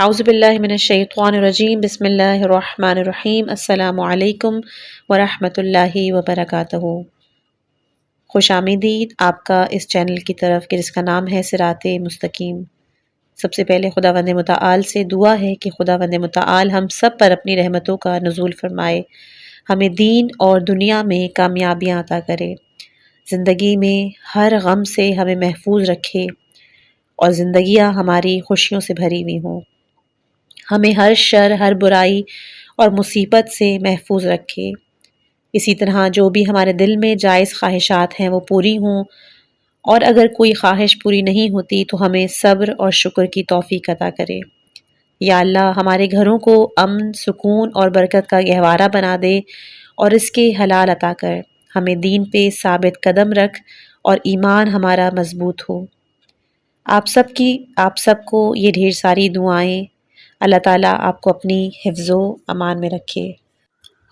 اعوذ باللہ من الشیطان الرجیم بسم اللہ الرحمن الرحیم السلام علیکم ورحمۃ اللہ وبرکاتہ۔ خوش آمدید آپ کا اس چینل کی طرف کہ جس کا نام ہے صراط مستقیم۔ سب سے پہلے خداوند متعال سے دعا ہے کہ خداوند متعال ہم سب پر اپنی رحمتوں کا نزول فرمائے، ہمیں دین اور دنیا میں کامیابیاں عطا کرے، زندگی میں ہر غم سے ہمیں محفوظ رکھے اور زندگیاں ہماری خوشیوں سے بھری ہوئی ہوں، ہمیں ہر شر ہر برائی اور مصیبت سے محفوظ رکھے۔ اسی طرح جو بھی ہمارے دل میں جائز خواہشات ہیں وہ پوری ہوں، اور اگر کوئی خواہش پوری نہیں ہوتی تو ہمیں صبر اور شکر کی توفیق عطا کرے۔ یا اللہ ہمارے گھروں کو امن، سکون اور برکت کا گہوارہ بنا دے اور اس کے حلال عطا کر، ہمیں دین پہ ثابت قدم رکھ اور ایمان ہمارا مضبوط ہو۔ آپ سب کو یہ ڈھیر ساری دعائیں، اللہ تعالیٰ آپ کو اپنی حفظ و امان میں رکھے۔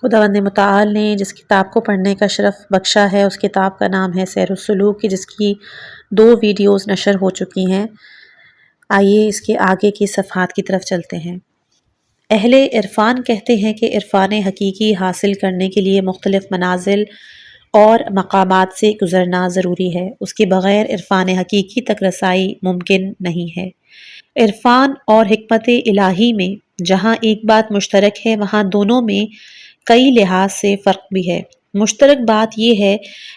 خداوند متعال نے جس کتاب کو پڑھنے کا شرف بخشا ہے اس کتاب کا نام ہے سیر السلوک، جس کی 2 ویڈیوز نشر ہو چکی ہیں۔ آئیے اس کے آگے کی صفحات کی طرف چلتے ہیں۔ اہل عرفان کہتے ہیں کہ عرفان حقیقی حاصل کرنے کے لیے مختلف منازل اور مقامات سے گزرنا ضروری ہے، اس کے بغیر عرفان حقیقی تک رسائی ممکن نہیں ہے۔ عرفان اور حکمت الہی میں جہاں ایک بات مشترک ہے وہاں دونوں میں کئی لحاظ سے فرق بھی ہے۔ مشترک بات یہ ہے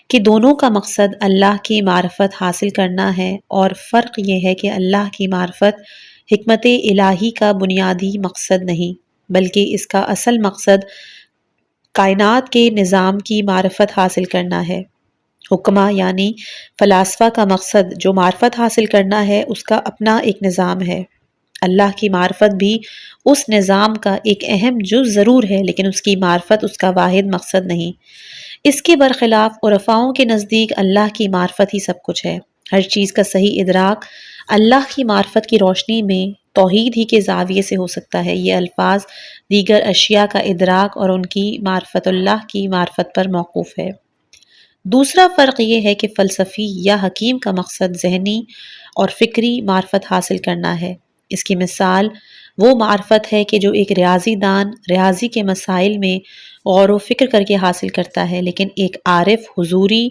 کہ دونوں کا مقصد اللہ کی معرفت حاصل کرنا ہے، اور فرق یہ ہے کہ اللہ کی معرفت حکمت الہی کا بنیادی مقصد نہیں، بلکہ اس کا اصل مقصد کائنات کے نظام کی معرفت حاصل کرنا ہے۔ حکمہ یعنی فلاسفہ کا مقصد جو معرفت حاصل کرنا ہے اس کا اپنا ایک نظام ہے۔ اللہ کی معرفت بھی اس نظام کا ایک اہم جز ضرور ہے، لیکن اس کی معرفت اس کا واحد مقصد نہیں۔ اس کے برخلاف عرفاؤں کے نزدیک اللہ کی معرفت ہی سب کچھ ہے۔ ہر چیز کا صحیح ادراک اللہ کی معرفت کی روشنی میں توحید ہی کے زاویے سے ہو سکتا ہے۔ یہ الفاظ دیگر اشیاء کا ادراک اور ان کی معرفت اللہ کی معرفت پر موقوف ہے۔ دوسرا فرق یہ ہے کہ فلسفی یا حکیم کا مقصد ذہنی اور فکری معرفت حاصل کرنا ہے۔ اس کی مثال وہ معرفت ہے کہ جو ایک ریاضی دان ریاضی کے مسائل میں غور و فکر کر کے حاصل کرتا ہے، لیکن ایک عارف حضوری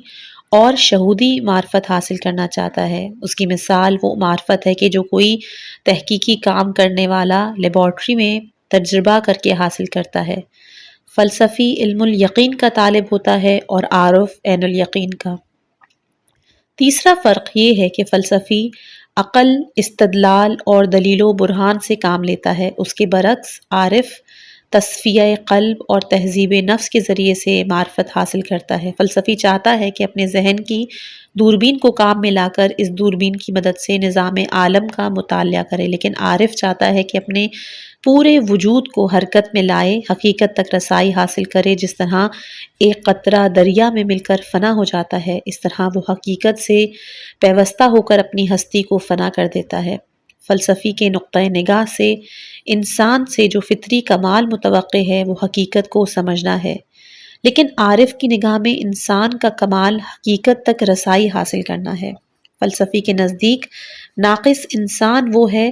اور شہودی معرفت حاصل کرنا چاہتا ہے۔ اس کی مثال وہ معرفت ہے کہ جو کوئی تحقیقی کام کرنے والا لیبارٹری میں تجربہ کر کے حاصل کرتا ہے۔ فلسفی علم الیقین کا طالب ہوتا ہے اور عارف عین الیقین کا۔ تیسرا فرق یہ ہے کہ فلسفی عقل، استدلال اور دلیل و برہان سے کام لیتا ہے، اس کے برعکس عارف تصفیہ قلب اور تہذیب نفس کے ذریعے سے معرفت حاصل کرتا ہے۔ فلسفی چاہتا ہے کہ اپنے ذہن کی دوربین کو کام میں لا کر اس دوربین کی مدد سے نظام عالم کا مطالعہ کرے، لیکن عارف چاہتا ہے کہ اپنے پورے وجود کو حرکت میں لائے، حقیقت تک رسائی حاصل کرے۔ جس طرح ایک قطرہ دریا میں مل کر فنا ہو جاتا ہے، اس طرح وہ حقیقت سے پیوستہ ہو کر اپنی ہستی کو فنا کر دیتا ہے۔ فلسفی کے نقطۂ نگاہ سے انسان سے جو فطری کمال متوقع ہے وہ حقیقت کو سمجھنا ہے، لیکن عارف کی نگاہ میں انسان کا کمال حقیقت تک رسائی حاصل کرنا ہے۔ فلسفی کے نزدیک ناقص انسان وہ ہے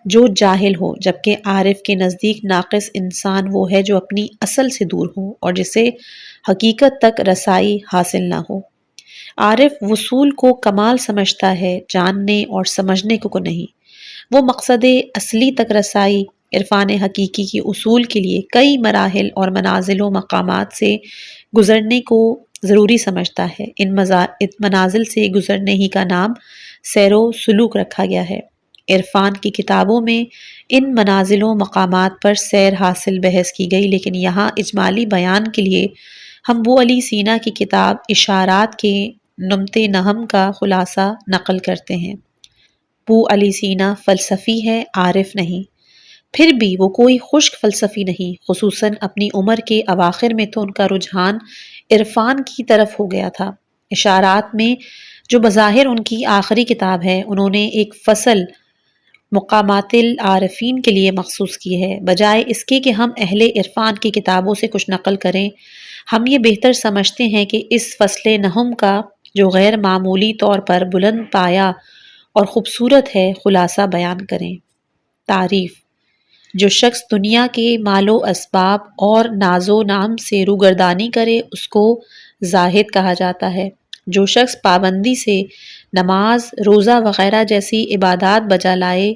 جو جاہل ہو، جبکہ عارف کے نزدیک ناقص انسان وہ ہے جو اپنی اصل سے دور ہو اور جسے حقیقت تک رسائی حاصل نہ ہو۔ عارف وصول کو کمال سمجھتا ہے، جاننے اور سمجھنے کو نہیں۔ وہ مقصد اصلی تک رسائی، عرفان حقیقی کے اصول کے لیے کئی مراحل اور منازل و مقامات سے گزرنے کو ضروری سمجھتا ہے۔ ان منازل سے گزرنے ہی کا نام سیر و سلوک رکھا گیا ہے۔ عرفان کی کتابوں میں ان منازل و مقامات پر سیر حاصل بحث کی گئی، لیکن یہاں اجمالی بیان کے لیے ہم بو علی سینا کی کتاب اشارات کے نمط نہم کا خلاصہ نقل کرتے ہیں۔ بو علی سینا فلسفی ہے، عارف نہیں، پھر بھی وہ کوئی خشک فلسفی نہیں۔ خصوصاً اپنی عمر کے اواخر میں تو ان کا رجحان عرفان کی طرف ہو گیا تھا۔ اشارات میں جو بظاہر ان کی آخری کتاب ہے، انہوں نے ایک فصل مقامات العارفین کے لیے مخصوص کی ہے۔ بجائے اس کے کہ ہم اہل عرفان کی کتابوں سے کچھ نقل کریں، ہم یہ بہتر سمجھتے ہیں کہ اس فصل نہم کا جو غیر معمولی طور پر بلند پایا اور خوبصورت ہے، خلاصہ بیان کریں۔ تعریف: جو شخص دنیا کے مال و اسباب اور ناز و نام سے روگردانی کرے اس کو زاہد کہا جاتا ہے۔ جو شخص پابندی سے نماز، روزہ وغیرہ جیسی عبادات بجا لائے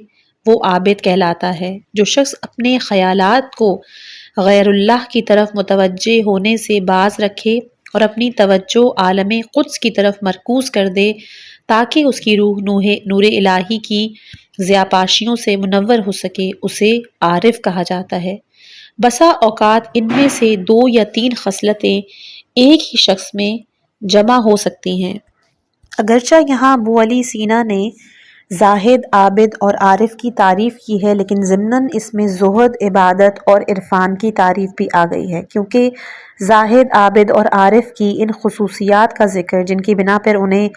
وہ عابد کہلاتا ہے۔ جو شخص اپنے خیالات کو غیر اللہ کی طرف متوجہ ہونے سے باز رکھے اور اپنی توجہ عالم قدس کی طرف مرکوز کر دے تاکہ اس کی روح نور الہی کی ضیاپاشیوں سے منور ہو سکے، اسے عارف کہا جاتا ہے۔ بسا اوقات ان میں سے 2 یا 3 خصلتیں ایک ہی شخص میں جمع ہو سکتی ہیں۔ اگرچہ یہاں ابو علی سینا نے زاہد، عابد اور عارف کی تعریف کی ہے، لیکن ضمناً اس میں زہد، عبادت اور عرفان کی تعریف بھی آ گئی ہے، کیونکہ زاہد، عابد اور عارف کی ان خصوصیات کا ذکر جن کی بنا پر انہیں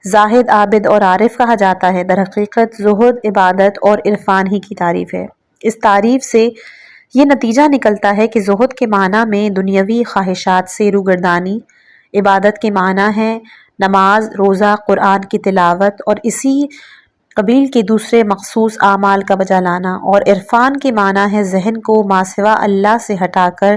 زاہد، عابد اور عارف کہا جاتا ہے، در حقیقت زہد، عبادت اور عرفان ہی کی تعریف ہے۔ اس تعریف سے یہ نتیجہ نکلتا ہے کہ زہد کے معنی میں دنیاوی خواہشات سے روگردانی، عبادت کے معنی ہے نماز، روزہ، قرآن کی تلاوت اور اسی قبیل کے دوسرے مخصوص اعمال کا بجا لانا، اور عرفان کے معنی ہے ذہن کو ماسوا اللہ سے ہٹا کر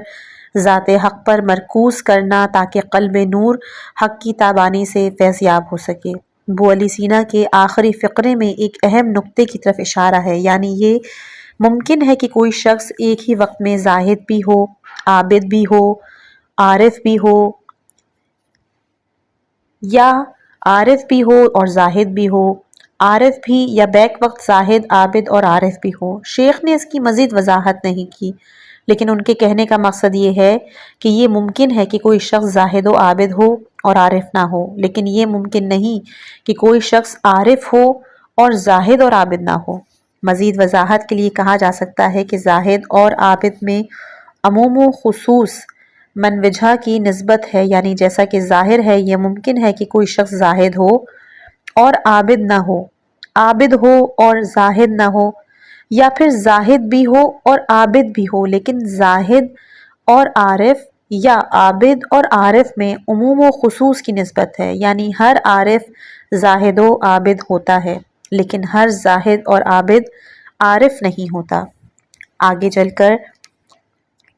ذات حق پر مرکوز کرنا تاکہ قلب نور حق کی تابانی سے فیض یاب ہو سکے۔ ابو علی سینا کے آخری فقرے میں ایک اہم نقطے کی طرف اشارہ ہے، یعنی یہ ممکن ہے کہ کوئی شخص ایک ہی وقت میں زاہد بھی ہو، عابد بھی ہو، عارف بھی ہو، یا عارف بھی ہو اور زاہد بھی ہو، عارف بھی یا بیک وقت زاہد، عابد اور عارف بھی ہو۔ شیخ نے اس کی مزید وضاحت نہیں کی، لیکن ان کے کہنے کا مقصد یہ ہے کہ یہ ممکن ہے کہ کوئی شخص زاہد و عابد ہو اور عارف نہ ہو، لیکن یہ ممکن نہیں کہ کوئی شخص عارف ہو اور زاہد اور عابد نہ ہو۔ مزید وضاحت کے لیے کہا جا سکتا ہے کہ زاہد اور عابد میں عموم و خصوص من وجہ کی نسبت ہے، یعنی جیسا کہ ظاہر ہے یہ ممکن ہے کہ کوئی شخص زاہد ہو اور عابد نہ ہو، عابد ہو اور زاہد نہ ہو، یا پھر زاہد بھی ہو اور عابد بھی ہو، لیکن زاہد اور عارف یا عابد اور عارف میں عموم و خصوص کی نسبت ہے، یعنی ہر عارف زاہد و عابد ہوتا ہے لیکن ہر زاہد اور عابد عارف نہیں ہوتا۔ آگے چل کر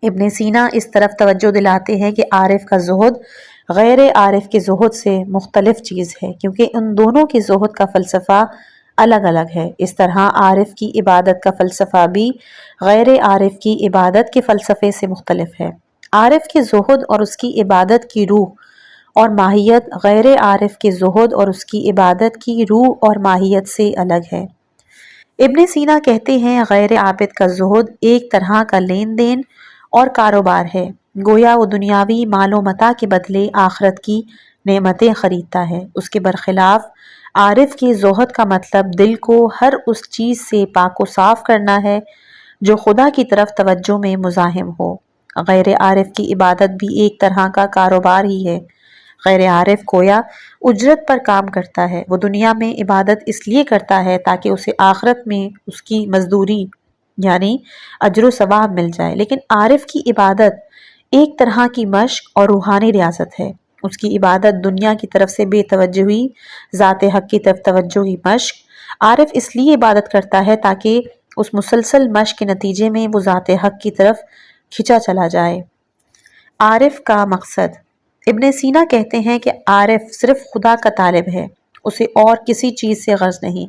ابن سینا اس طرف توجہ دلاتے ہیں کہ عارف کا زہد غیر عارف کے زہد سے مختلف چیز ہے، کیونکہ ان دونوں کے زہد کا فلسفہ الگ الگ ہے۔ اس طرح عارف کی عبادت کا فلسفہ بھی غیر عارف کی عبادت کے فلسفے سے مختلف ہے۔ عارف کے زہد اور اس کی عبادت کی روح اور ماہیت غیر عارف کے زہد اور اس کی عبادت کی روح اور ماہیت سے الگ ہے۔ ابن سینا کہتے ہیں غیر عابد کا زہد ایک طرح کا لین دین اور کاروبار ہے، گویا وہ دنیاوی مال و متاع کے بدلے آخرت کی نعمتیں خریدتا ہے۔ اس کے برخلاف عارف کے زہد کا مطلب دل کو ہر اس چیز سے پاک و صاف کرنا ہے جو خدا کی طرف توجہ میں مزاحم ہو۔ غیر عارف کی عبادت بھی ایک طرح کا کاروبار ہی ہے۔ غیر عارف گویا اجرت پر کام کرتا ہے، وہ دنیا میں عبادت اس لیے کرتا ہے تاکہ اسے آخرت میں اس کی مزدوری یعنی اجر و ثواب مل جائے، لیکن عارف کی عبادت ایک طرح کی مشق اور روحانی ریاضت ہے۔ اس کی عبادت دنیا کی طرف سے بے توجہی، ذات حق کی طرف توجہی مشق۔ عارف اس لیے عبادت کرتا ہے تاکہ اس مسلسل مشق کے نتیجے میں وہ ذات حق کی طرف کھنچا چلا جائے۔ عارف کا مقصد، ابن سینا کہتے ہیں کہ عارف صرف خدا کا طالب ہے، اسے اور کسی چیز سے غرض نہیں،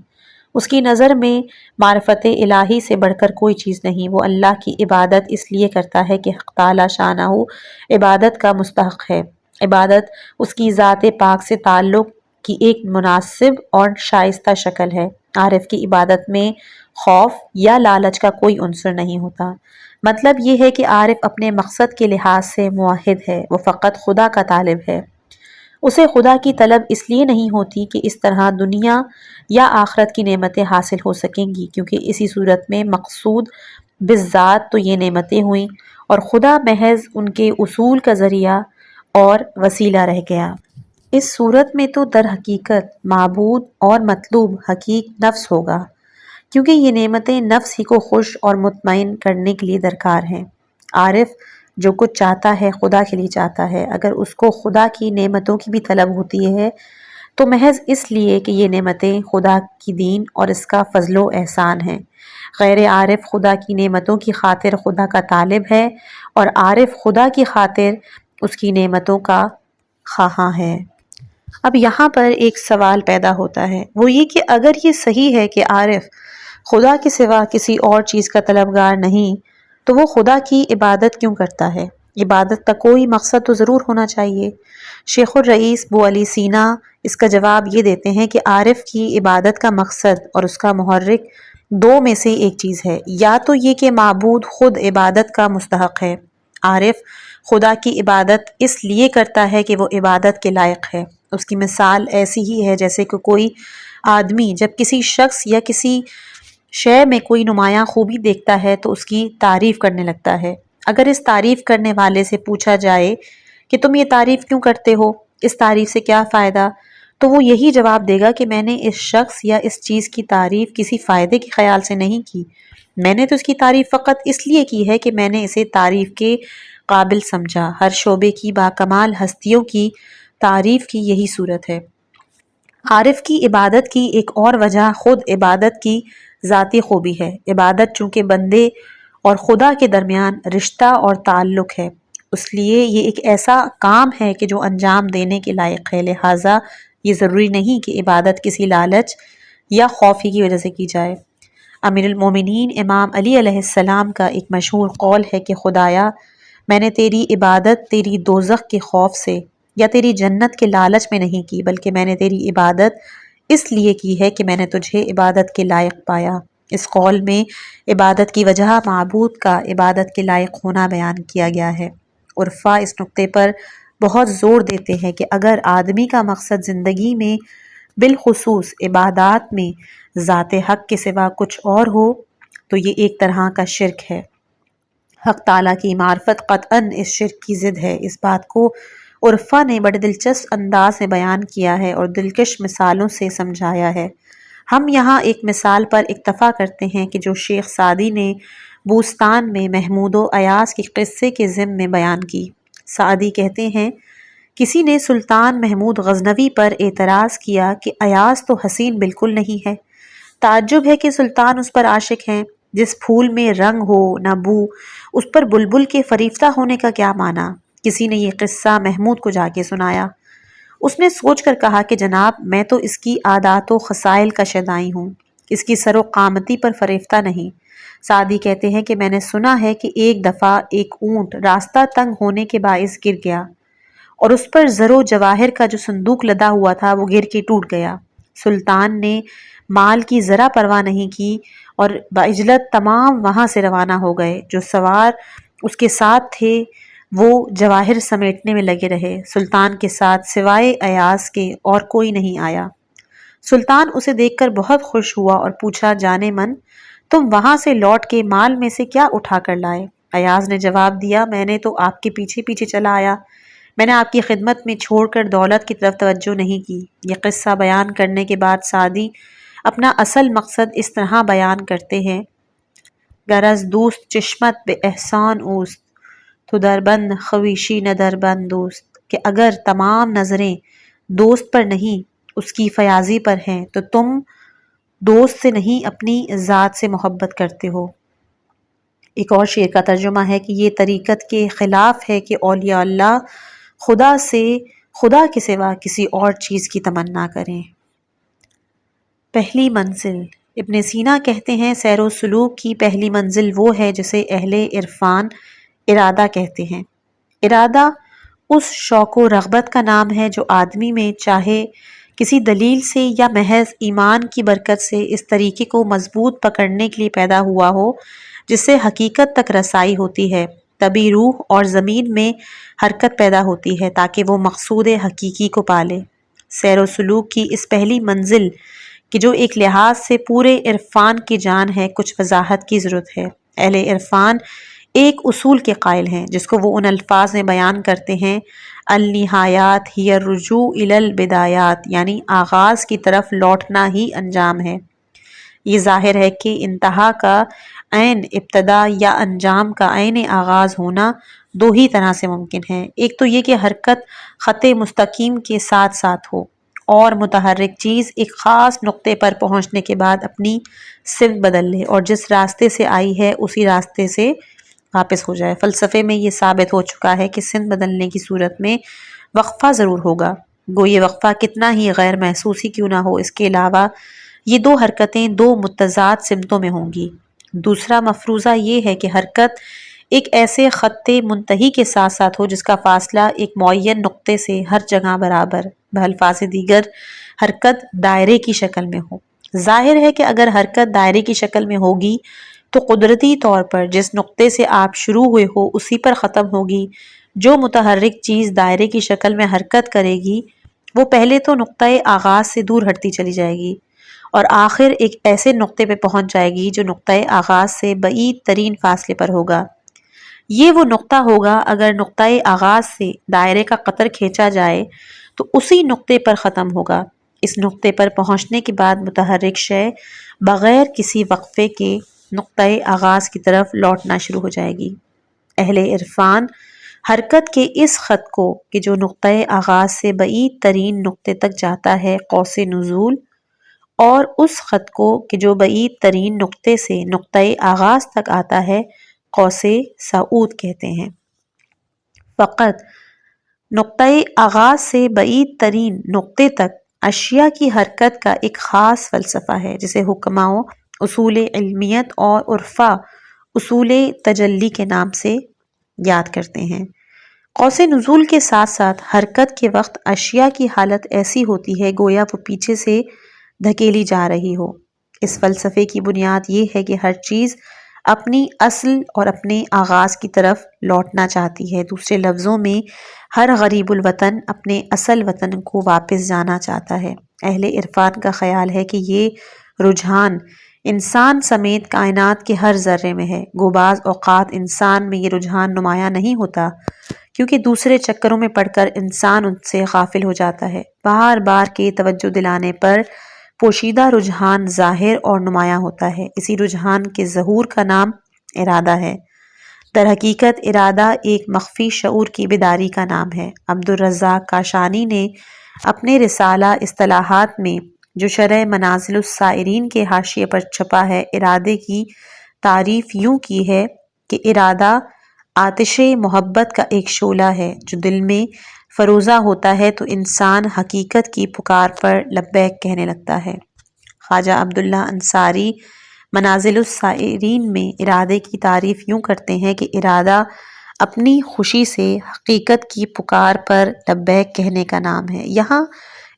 اس کی نظر میں معرفت الہی سے بڑھ کر کوئی چیز نہیں، وہ اللہ کی عبادت اس لیے کرتا ہے کہ حق تعالی شانہ عبادت کا مستحق ہے، عبادت اس کی ذات پاک سے تعلق کی ایک مناسب اور شائستہ شکل ہے۔ عارف کی عبادت میں خوف یا لالچ کا کوئی عنصر نہیں ہوتا، مطلب یہ ہے کہ عارف اپنے مقصد کے لحاظ سے موحد ہے، وہ فقط خدا کا طالب ہے، اسے خدا کی طلب اس لیے نہیں ہوتی کہ اس طرح دنیا یا آخرت کی نعمتیں حاصل ہو سکیں گی، کیونکہ اسی صورت میں مقصود بالذات تو یہ نعمتیں ہوئیں اور خدا محض ان کے اصول کا ذریعہ اور وسیلہ رہ گیا۔ اس صورت میں تو در حقیقت معبود اور مطلوب حقیق نفس ہوگا، کیونکہ یہ نعمتیں نفس ہی کو خوش اور مطمئن کرنے کے لیے درکار ہیں۔ عارف جو کچھ چاہتا ہے خدا کے لیے چاہتا ہے، اگر اس کو خدا کی نعمتوں کی بھی طلب ہوتی ہے تو محض اس لیے کہ یہ نعمتیں خدا کی دین اور اس کا فضل و احسان ہیں۔ غیر عارف خدا کی نعمتوں کی خاطر خدا کا طالب ہے اور عارف خدا کی خاطر اس کی نعمتوں کا خواہاں ہے۔ اب یہاں پر ایک سوال پیدا ہوتا ہے، وہ یہ کہ اگر یہ صحیح ہے کہ عارف خدا کے سوا کسی اور چیز کا طلبگار نہیں، تو وہ خدا کی عبادت کیوں کرتا ہے؟ عبادت کا کوئی مقصد تو ضرور ہونا چاہیے۔ شیخ الرئیس بو علی سینا اس کا جواب یہ دیتے ہیں کہ عارف کی عبادت کا مقصد اور اس کا محرک دو میں سے ایک چیز ہے، یا تو یہ کہ معبود خود عبادت کا مستحق ہے۔ عارف خدا کی عبادت اس لیے کرتا ہے کہ وہ عبادت کے لائق ہے۔ اس کی مثال ایسی ہی ہے جیسے کہ کوئی آدمی جب کسی شخص یا کسی شے میں کوئی نمایاں خوبی دیکھتا ہے تو اس کی تعریف کرنے لگتا ہے۔ اگر اس تعریف کرنے والے سے پوچھا جائے کہ تم یہ تعریف کیوں کرتے ہو، اس تعریف سے کیا فائدہ، تو وہ یہی جواب دے گا کہ میں نے اس شخص یا اس چیز کی تعریف کسی فائدے کے خیال سے نہیں کی، میں نے تو اس کی تعریف فقط اس لیے کی ہے کہ میں نے اسے تعریف کے قابل سمجھا۔ ہر شعبے کی باکمال ہستیوں کی تعریف کی یہی صورت ہے۔ عارف کی عبادت کی ایک اور وجہ خود عبادت کی ذاتی خوبی ہے۔ عبادت چونکہ بندے اور خدا کے درمیان رشتہ اور تعلق ہے، اس لیے یہ ایک ایسا کام ہے کہ جو انجام دینے کے لائق ہے، لہٰذا یہ ضروری نہیں کہ عبادت کسی لالچ یا خوفی کی وجہ سے کی جائے۔ امیر المومنین امام علی علیہ السلام کا ایک مشہور قول ہے کہ خدایا، میں نے تیری عبادت تیری دوزخ کے خوف سے یا تیری جنت کے لالچ میں نہیں کی، بلکہ میں نے تیری عبادت اس لیے کی ہے کہ میں نے تجھے عبادت کے لائق پایا۔ اس قول میں عبادت کی وجہ معبود کا عبادت کے لائق ہونا بیان کیا گیا ہے۔ عرفا اس نقطے پر بہت زور دیتے ہیں کہ اگر آدمی کا مقصد زندگی میں بالخصوص عبادات میں ذات حق کے سوا کچھ اور ہو تو یہ ایک طرح کا شرک ہے۔ حق تعالیٰ کی معرفت قطعاً اس شرک کی ضد ہے۔ اس بات کو عرفا نے بڑے دلچسپ انداز میں بیان کیا ہے اور دلکش مثالوں سے سمجھایا ہے۔ ہم یہاں ایک مثال پر اکتفا کرتے ہیں کہ جو شیخ سعدی نے بوستان میں محمود و ایاز کے قصے کے ضمن میں بیان کی۔ سعدی کہتے ہیں، کسی نے سلطان محمود غزنوی پر اعتراض کیا کہ ایاز تو حسین بالکل نہیں ہے، تعجب ہے کہ سلطان اس پر عاشق ہیں، جس پھول میں رنگ ہو نہ بو، اس پر بلبل کے فریفتہ ہونے کا کیا معنی؟ کسی نے یہ قصہ محمود کو جا کے سنایا۔ اس نے سوچ کر کہا کہ جناب، میں تو اس کی عادات و خصائل کا شیدائی ہوں، اس کی سر و قامتی پر فریفتہ نہیں۔ سعدی کہتے ہیں کہ میں نے سنا ہے کہ ایک دفعہ ایک اونٹ راستہ تنگ ہونے کے باعث گر گیا اور اس پر زر و جواہر کا جو صندوق لدا ہوا تھا وہ گر کے ٹوٹ گیا۔ سلطان نے مال کی ذرا پرواہ نہیں کی اور بعجلت تمام وہاں سے روانہ ہو گئے۔ جو سوار اس کے ساتھ تھے وہ جواہر سمیٹنے میں لگے رہے۔ سلطان کے ساتھ سوائے ایاز کے اور کوئی نہیں آیا۔ سلطان اسے دیکھ کر بہت خوش ہوا اور پوچھا، جانے من تم وہاں سے لوٹ کے مال میں سے کیا اٹھا کر لائے؟ ایاز نے جواب دیا، میں نے تو آپ کے پیچھے پیچھے چلا آیا، میں نے آپ کی خدمت میں چھوڑ کر دولت کی طرف توجہ نہیں کی۔ یہ قصہ بیان کرنے کے بعد سعدی اپنا اصل مقصد اس طرح بیان کرتے ہیں، غرض دوست چشمت بے احسان اوست، تو دربند خویشی نہ دربند دوست، کہ اگر تمام نظریں دوست پر نہیں اس کی فیاضی پر ہیں تو تم دوست سے نہیں اپنی ذات سے محبت کرتے ہو۔ ایک اور شعر کا ترجمہ ہے کہ یہ طریقت کے خلاف ہے کہ اولیاء اللہ خدا کے سوا کسی اور چیز کی تمنا کریں۔ پہلی منزل۔ ابن سینا کہتے ہیں، سیر و سلوک کی پہلی منزل وہ ہے جسے اہل عرفان ارادہ کہتے ہیں۔ ارادہ اس شوق و رغبت کا نام ہے جو آدمی میں چاہے کسی دلیل سے یا محض ایمان کی برکت سے اس طریقے کو مضبوط پکڑنے کے لیے پیدا ہوا ہو جس سے حقیقت تک رسائی ہوتی ہے۔ تبھی روح اور زمین میں حرکت پیدا ہوتی ہے تاکہ وہ مقصود حقیقی کو پالے۔ سیر و سلوک کی اس پہلی منزل کہ جو ایک لحاظ سے پورے عرفان کی جان ہے، کچھ وضاحت کی ضرورت ہے۔ اہل عرفان ایک اصول کے قائل ہیں جس کو وہ ان الفاظ میں بیان کرتے ہیں، النہایات ہی الرجوع الی البدایات، یعنی آغاز کی طرف لوٹنا ہی انجام ہے۔ یہ ظاہر ہے کہ انتہا کا عین ابتدا یا انجام کا عین آغاز ہونا دو ہی طرح سے ممکن ہے۔ ایک تو یہ کہ حرکت خط مستقیم کے ساتھ ساتھ ہو، اور متحرک چیز ایک خاص نقطے پر پہنچنے کے بعد اپنی سمت بدل لے اور جس راستے سے آئی ہے اسی راستے سے واپس ہو جائے۔ فلسفے میں یہ ثابت ہو چکا ہے کہ سمت بدلنے کی صورت میں وقفہ ضرور ہوگا، گو یہ وقفہ کتنا ہی غیر محسوس ہی کیوں نہ ہو۔ اس کے علاوہ یہ دو حرکتیں دو متضاد سمتوں میں ہوں گی۔ دوسرا مفروضہ یہ ہے کہ حرکت ایک ایسے خط منتہی کے ساتھ ساتھ ہو جس کا فاصلہ ایک معین نقطے سے ہر جگہ برابر، بلفاظ دیگر حرکت دائرے کی شکل میں ہو۔ ظاہر ہے کہ اگر حرکت دائرے کی شکل میں ہوگی تو قدرتی طور پر جس نقطے سے آپ شروع ہوئے ہو اسی پر ختم ہوگی۔ جو متحرک چیز دائرے کی شکل میں حرکت کرے گی وہ پہلے تو نقطۂ آغاز سے دور ہٹتی چلی جائے گی اور آخر ایک ایسے نقطے پہ پہنچ جائے گی جو نقطۂ آغاز سے بعید ترین فاصلے پر ہوگا۔ یہ وہ نقطہ ہوگا اگر نقطۂ آغاز سے دائرے کا قطر کھینچا جائے تو اسی نقطے پر ختم ہوگا۔ اس نقطے پر پہنچنے کے بعد متحرک شے بغیر کسی وقفے کے نقطۂ آغاز کی طرف لوٹنا شروع ہو جائے گی۔ اہل عرفان حرکت کے اس خط کو کہ جو نقطۂ آغاز سے بعید ترین نقطے تک جاتا ہے قوس نزول، اور اس خط کو کہ جو بعید ترین نقطے سے نقطۂ آغاز تک آتا ہے قوس صعود کہتے ہیں۔ فقط نقطۂ آغاز سے بعید ترین نقطے تک اشیاء کی حرکت کا ایک خاص فلسفہ ہے جسے حکماؤں اصول علمیت اور عرفا اصول تجلی کے نام سے یاد کرتے ہیں۔ قوس نزول کے ساتھ ساتھ حرکت کے وقت اشیاء کی حالت ایسی ہوتی ہے گویا وہ پیچھے سے دھکیلی جا رہی ہو۔ اس فلسفے کی بنیاد یہ ہے کہ ہر چیز اپنی اصل اور اپنے آغاز کی طرف لوٹنا چاہتی ہے۔ دوسرے لفظوں میں ہر غریب الوطن اپنے اصل وطن کو واپس جانا چاہتا ہے۔ اہل عرفان کا خیال ہے کہ یہ رجحان انسان سمیت کائنات کے ہر ذرے میں ہے، گو بعض اوقات انسان میں یہ رجحان نمایاں نہیں ہوتا کیونکہ دوسرے چکروں میں پڑ کر انسان ان سے غافل ہو جاتا ہے۔ بار بار کے توجہ دلانے پر پوشیدہ رجحان ظاہر اور نمایاں ہوتا ہے۔ اسی رجحان کے ظہور کا نام ارادہ ہے۔ در حقیقت ارادہ ایک مخفی شعور کی بیداری کا نام ہے۔ عبدالرزاق کاشانی نے اپنے رسالہ اصطلاحات میں جو شرح منازل السائرین کے حاشیے پر چھپا ہے، ارادے کی تعریف یوں کی ہے کہ ارادہ آتش محبت کا ایک شعلہ ہے جو دل میں فروزہ ہوتا ہے تو انسان حقیقت کی پکار پر لبیک کہنے لگتا ہے۔ خواجہ عبداللہ انصاری منازل السائرین میں ارادے کی تعریف یوں کرتے ہیں کہ ارادہ اپنی خوشی سے حقیقت کی پکار پر لبیک کہنے کا نام ہے۔ یہاں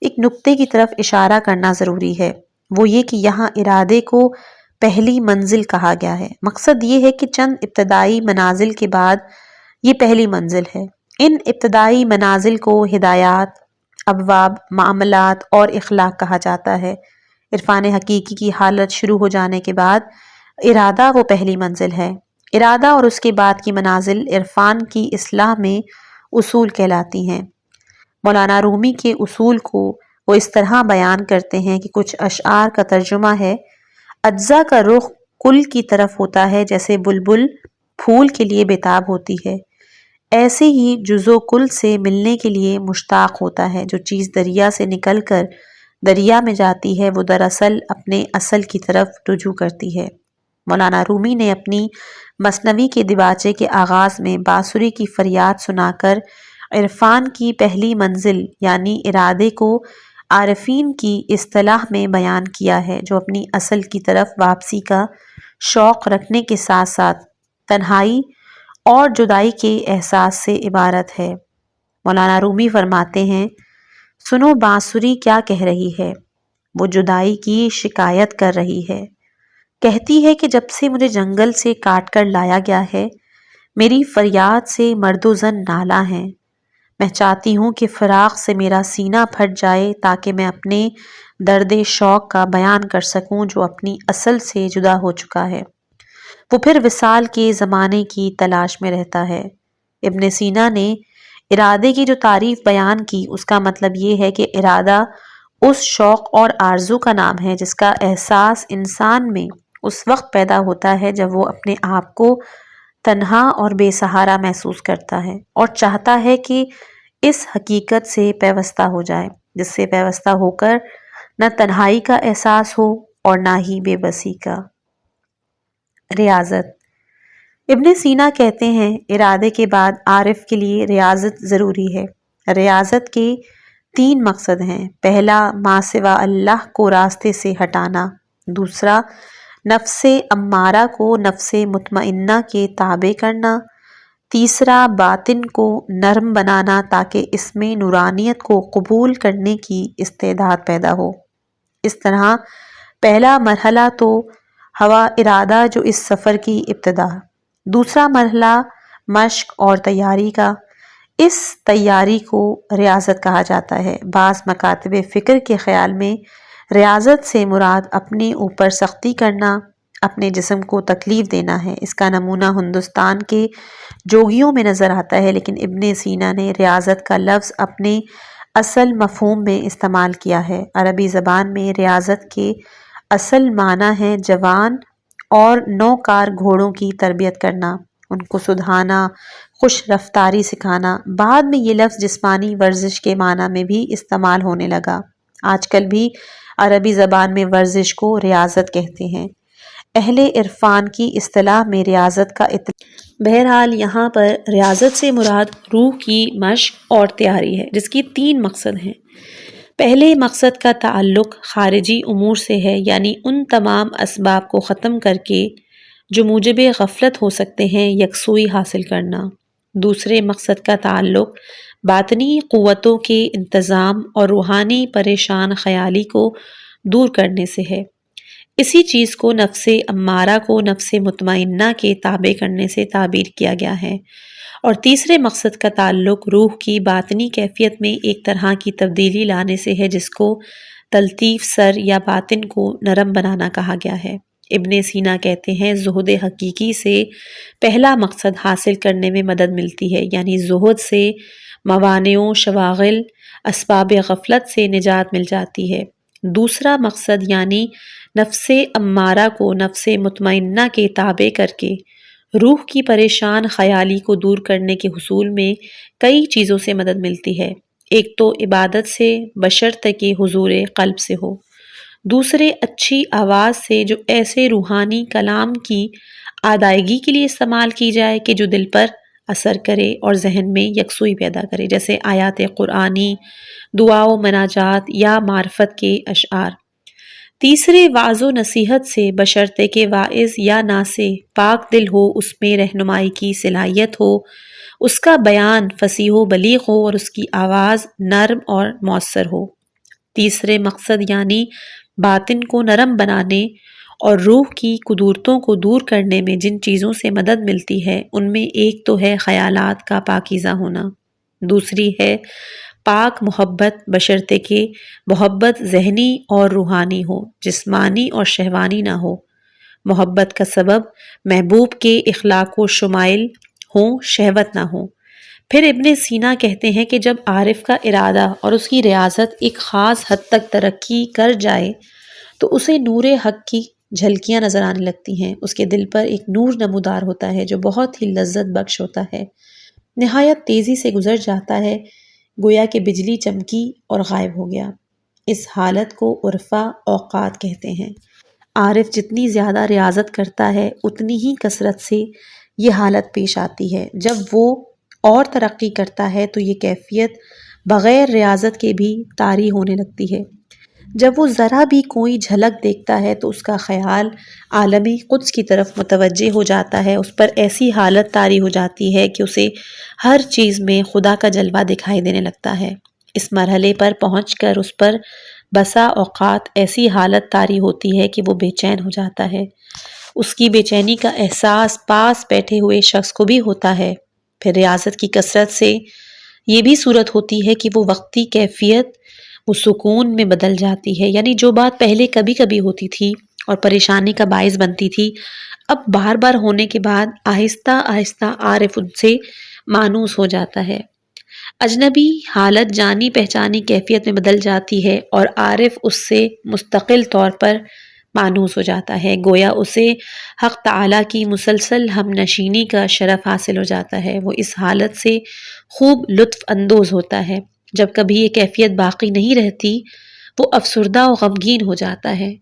ایک نقطے کی طرف اشارہ کرنا ضروری ہے، وہ یہ کہ یہاں ارادے کو پہلی منزل کہا گیا ہے۔ مقصد یہ ہے کہ چند ابتدائی منازل کے بعد یہ پہلی منزل ہے۔ ان ابتدائی منازل کو ہدایات، ابواب، معاملات اور اخلاق کہا جاتا ہے۔ عرفان حقیقی کی حالت شروع ہو جانے کے بعد ارادہ وہ پہلی منزل ہے۔ ارادہ اور اس کے بعد کی منازل عرفان کی اصطلاح میں اصول کہلاتی ہیں۔ مولانا رومی کے اصول کو وہ اس طرح بیان کرتے ہیں کہ کچھ اشعار کا ترجمہ ہے: اجزا کا رخ کل کی طرف ہوتا ہے جیسے بلبل پھول کے لیے بےتاب ہوتی ہے، ایسے ہی جز و کل سے ملنے کے لیے مشتاق ہوتا ہے۔ جو چیز دریا سے نکل کر دریا میں جاتی ہے وہ دراصل اپنے اصل کی طرف رجوع کرتی ہے۔ مولانا رومی نے اپنی مثنوی کے دیباچے کے آغاز میں بانسری کی فریاد سنا کر عرفان کی پہلی منزل یعنی ارادے کو عارفین کی اصطلاح میں بیان کیا ہے، جو اپنی اصل کی طرف واپسی کا شوق رکھنے کے ساتھ ساتھ تنہائی اور جدائی کے احساس سے عبارت ہے۔ مولانا رومی فرماتے ہیں: سنو بانسری کیا کہہ رہی ہے، وہ جدائی کی شکایت کر رہی ہے۔ کہتی ہے کہ جب سے مجھے جنگل سے کاٹ کر لایا گیا ہے، میری فریاد سے مرد و زن نالہ ہیں۔ میں چاہتی ہوں کہ فراق سے میرا سینہ پھٹ جائے تاکہ میں اپنے درد شوق کا بیان کر سکوں جو اپنی اصل سے جدا ہو چکا ہے۔ وہ پھر وصال کے زمانے کی تلاش میں رہتا ہے۔ ابن سینا نے ارادے کی جو تعریف بیان کی اس کا مطلب یہ ہے کہ ارادہ اس شوق اور آرزو کا نام ہے جس کا احساس انسان میں اس وقت پیدا ہوتا ہے جب وہ اپنے آپ کو تنہا اور بے سہارا محسوس کرتا ہے اور چاہتا ہے کہ اس حقیقت سے پیوستہ ہو جائے۔ جس سے پیوستہ ہو کر نہ تنہائی کا احساس ہو اور نہ ہی بے بسی کا۔ ریاضت۔ ابن سینا کہتے ہیں ارادے کے بعد عارف کے لیے ریاضت ضروری ہے۔ ریاضت کے 3 مقصد ہیں۔ پہلا، ما سوا اللہ کو راستے سے ہٹانا۔ دوسرا، نفس امارہ کو نفس مطمئنہ کے تابع کرنا۔ تیسرا، باطن کو نرم بنانا تاکہ اس میں نورانیت کو قبول کرنے کی استعداد پیدا ہو۔ اس طرح پہلا مرحلہ تو ہوا ارادہ جو اس سفر کی ابتدا، دوسرا مرحلہ مشق اور تیاری کا، اس تیاری کو ریاضت کہا جاتا ہے۔ بعض مکاتب فکر کے خیال میں ریاضت سے مراد اپنے اوپر سختی کرنا، اپنے جسم کو تکلیف دینا ہے۔ اس کا نمونہ ہندوستان کے جوگیوں میں نظر آتا ہے، لیکن ابن سینا نے ریاضت کا لفظ اپنے اصل مفہوم میں استعمال کیا ہے۔ عربی زبان میں ریاضت کے اصل معنی ہے جوان اور نوکار گھوڑوں کی تربیت کرنا، ان کو سدھانا، خوش رفتاری سکھانا۔ بعد میں یہ لفظ جسمانی ورزش کے معنی میں بھی استعمال ہونے لگا۔ آج کل بھی عربی زبان میں ورزش کو ریاضت کہتے ہیں۔ اہل عرفان کی اصطلاح میں ریاضت کا بہرحال یہاں پر ریاضت سے مراد روح کی مشق اور تیاری ہے، جس کی 3 مقصد ہیں۔ پہلے مقصد کا تعلق خارجی امور سے ہے، یعنی ان تمام اسباب کو ختم کر کے جو موجب غفلت ہو سکتے ہیں یکسوئی حاصل کرنا۔ دوسرے مقصد کا تعلق باطنی قوتوں کے انتظام اور روحانی پریشان خیالی کو دور کرنے سے ہے۔ اسی چیز کو نفس امارہ کو نفس مطمئنہ کے تابع کرنے سے تعبیر کیا گیا ہے۔ اور تیسرے مقصد کا تعلق روح کی باطنی کیفیت میں ایک طرح کی تبدیلی لانے سے ہے، جس کو تلطیف سر یا باطن کو نرم بنانا کہا گیا ہے۔ ابن سینا کہتے ہیں زہد حقیقی سے پہلا مقصد حاصل کرنے میں مدد ملتی ہے، یعنی زہد سے موانع و شواغل اسباب غفلت سے نجات مل جاتی ہے۔ دوسرا مقصد یعنی نفس امارہ کو نفس مطمئنہ کے تابع کر کے روح کی پریشان خیالی کو دور کرنے کے حصول میں کئی چیزوں سے مدد ملتی ہے۔ ایک تو عبادت سے، بشرط کہ حضور قلب سے ہو۔ دوسرے اچھی آواز سے جو ایسے روحانی کلام کی ادائیگی کے لیے استعمال کی جائے کہ جو دل پر اثر کرے اور ذہن میں یکسوئی پیدا کرے، جیسے آیات قرآنی، دعا و مناجات یا معرفت کے اشعار۔ تیسرے وعظ و نصیحت سے، بشرطے کہ واعظ یا ناصح پاک دل ہو، اس میں رہنمائی کی صلاحیت ہو، اس کا بیان فصیح و بلیغ ہو اور اس کی آواز نرم اور مؤثر ہو۔ تیسرے مقصد یعنی باطن کو نرم بنانے اور روح کی قدورتوں کو دور کرنے میں جن چیزوں سے مدد ملتی ہے، ان میں ایک تو ہے خیالات کا پاکیزہ ہونا، دوسری ہے پاک محبت، بشرطے کہ محبت ذہنی اور روحانی ہو، جسمانی اور شہوانی نہ ہو۔ محبت کا سبب محبوب کے اخلاق و شمائل ہوں، شہوت نہ ہو۔ پھر ابن سینا کہتے ہیں کہ جب عارف کا ارادہ اور اس کی ریاضت ایک خاص حد تک ترقی کر جائے تو اسے نور حق کی جھلکیاں نظر آنے لگتی ہیں۔ اس کے دل پر ایک نور نمودار ہوتا ہے جو بہت ہی لذت بخش ہوتا ہے، نہایت تیزی سے گزر جاتا ہے، گویا کہ بجلی چمکی اور غائب ہو گیا۔ اس حالت کو عرفہ اوقات کہتے ہیں۔ عارف جتنی زیادہ ریاضت کرتا ہے اتنی ہی کثرت سے یہ حالت پیش آتی ہے۔ جب وہ اور ترقی کرتا ہے تو یہ کیفیت بغیر ریاضت کے بھی طاری ہونے لگتی ہے۔ جب وہ ذرا بھی کوئی جھلک دیکھتا ہے تو اس کا خیال عالم قدس کی طرف متوجہ ہو جاتا ہے، اس پر ایسی حالت طاری ہو جاتی ہے کہ اسے ہر چیز میں خدا کا جلوہ دکھائی دینے لگتا ہے۔ اس مرحلے پر پہنچ کر اس پر بسا اوقات ایسی حالت طاری ہوتی ہے کہ وہ بے چین ہو جاتا ہے۔ اس کی بے چینی کا احساس پاس بیٹھے ہوئے شخص کو بھی ہوتا ہے۔ پھر ریاضت کی کثرت سے یہ بھی صورت ہوتی ہے کہ وہ وقتی کیفیت وہ سکون میں بدل جاتی ہے، یعنی جو بات پہلے کبھی کبھی ہوتی تھی اور پریشانی کا باعث بنتی تھی، اب بار بار ہونے کے بعد آہستہ آہستہ عارف ان سے مانوس ہو جاتا ہے۔ اجنبی حالت جانی پہچانی کیفیت میں بدل جاتی ہے اور عارف اس سے مستقل طور پر مانوس ہو جاتا ہے، گویا اسے حق تعالیٰ کی مسلسل ہم نشینی کا شرف حاصل ہو جاتا ہے۔ وہ اس حالت سے خوب لطف اندوز ہوتا ہے۔ جب کبھی یہ کیفیت باقی نہیں رہتی وہ افسردہ و غمگین ہو جاتا ہے۔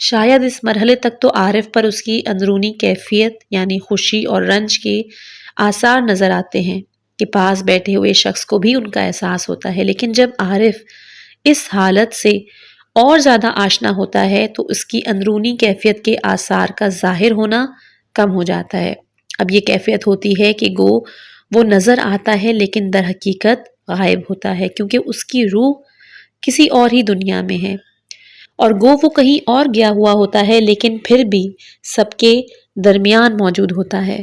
شاید اس مرحلے تک تو عارف پر اس کی اندرونی کیفیت یعنی خوشی اور رنج کے آثار نظر آتے ہیں کہ پاس بیٹھے ہوئے شخص کو بھی ان کا احساس ہوتا ہے، لیکن جب عارف اس حالت سے اور زیادہ آشنا ہوتا ہے تو اس کی اندرونی کیفیت کے آثار کا ظاہر ہونا کم ہو جاتا ہے۔ اب یہ کیفیت ہوتی ہے کہ گو وہ نظر آتا ہے لیکن در حقیقت غائب ہوتا ہے، کیونکہ اس کی روح کسی اور ہی دنیا میں ہے، اور گو وہ کہیں اور گیا ہوا ہوتا ہے لیکن پھر بھی سب کے درمیان موجود ہوتا ہے۔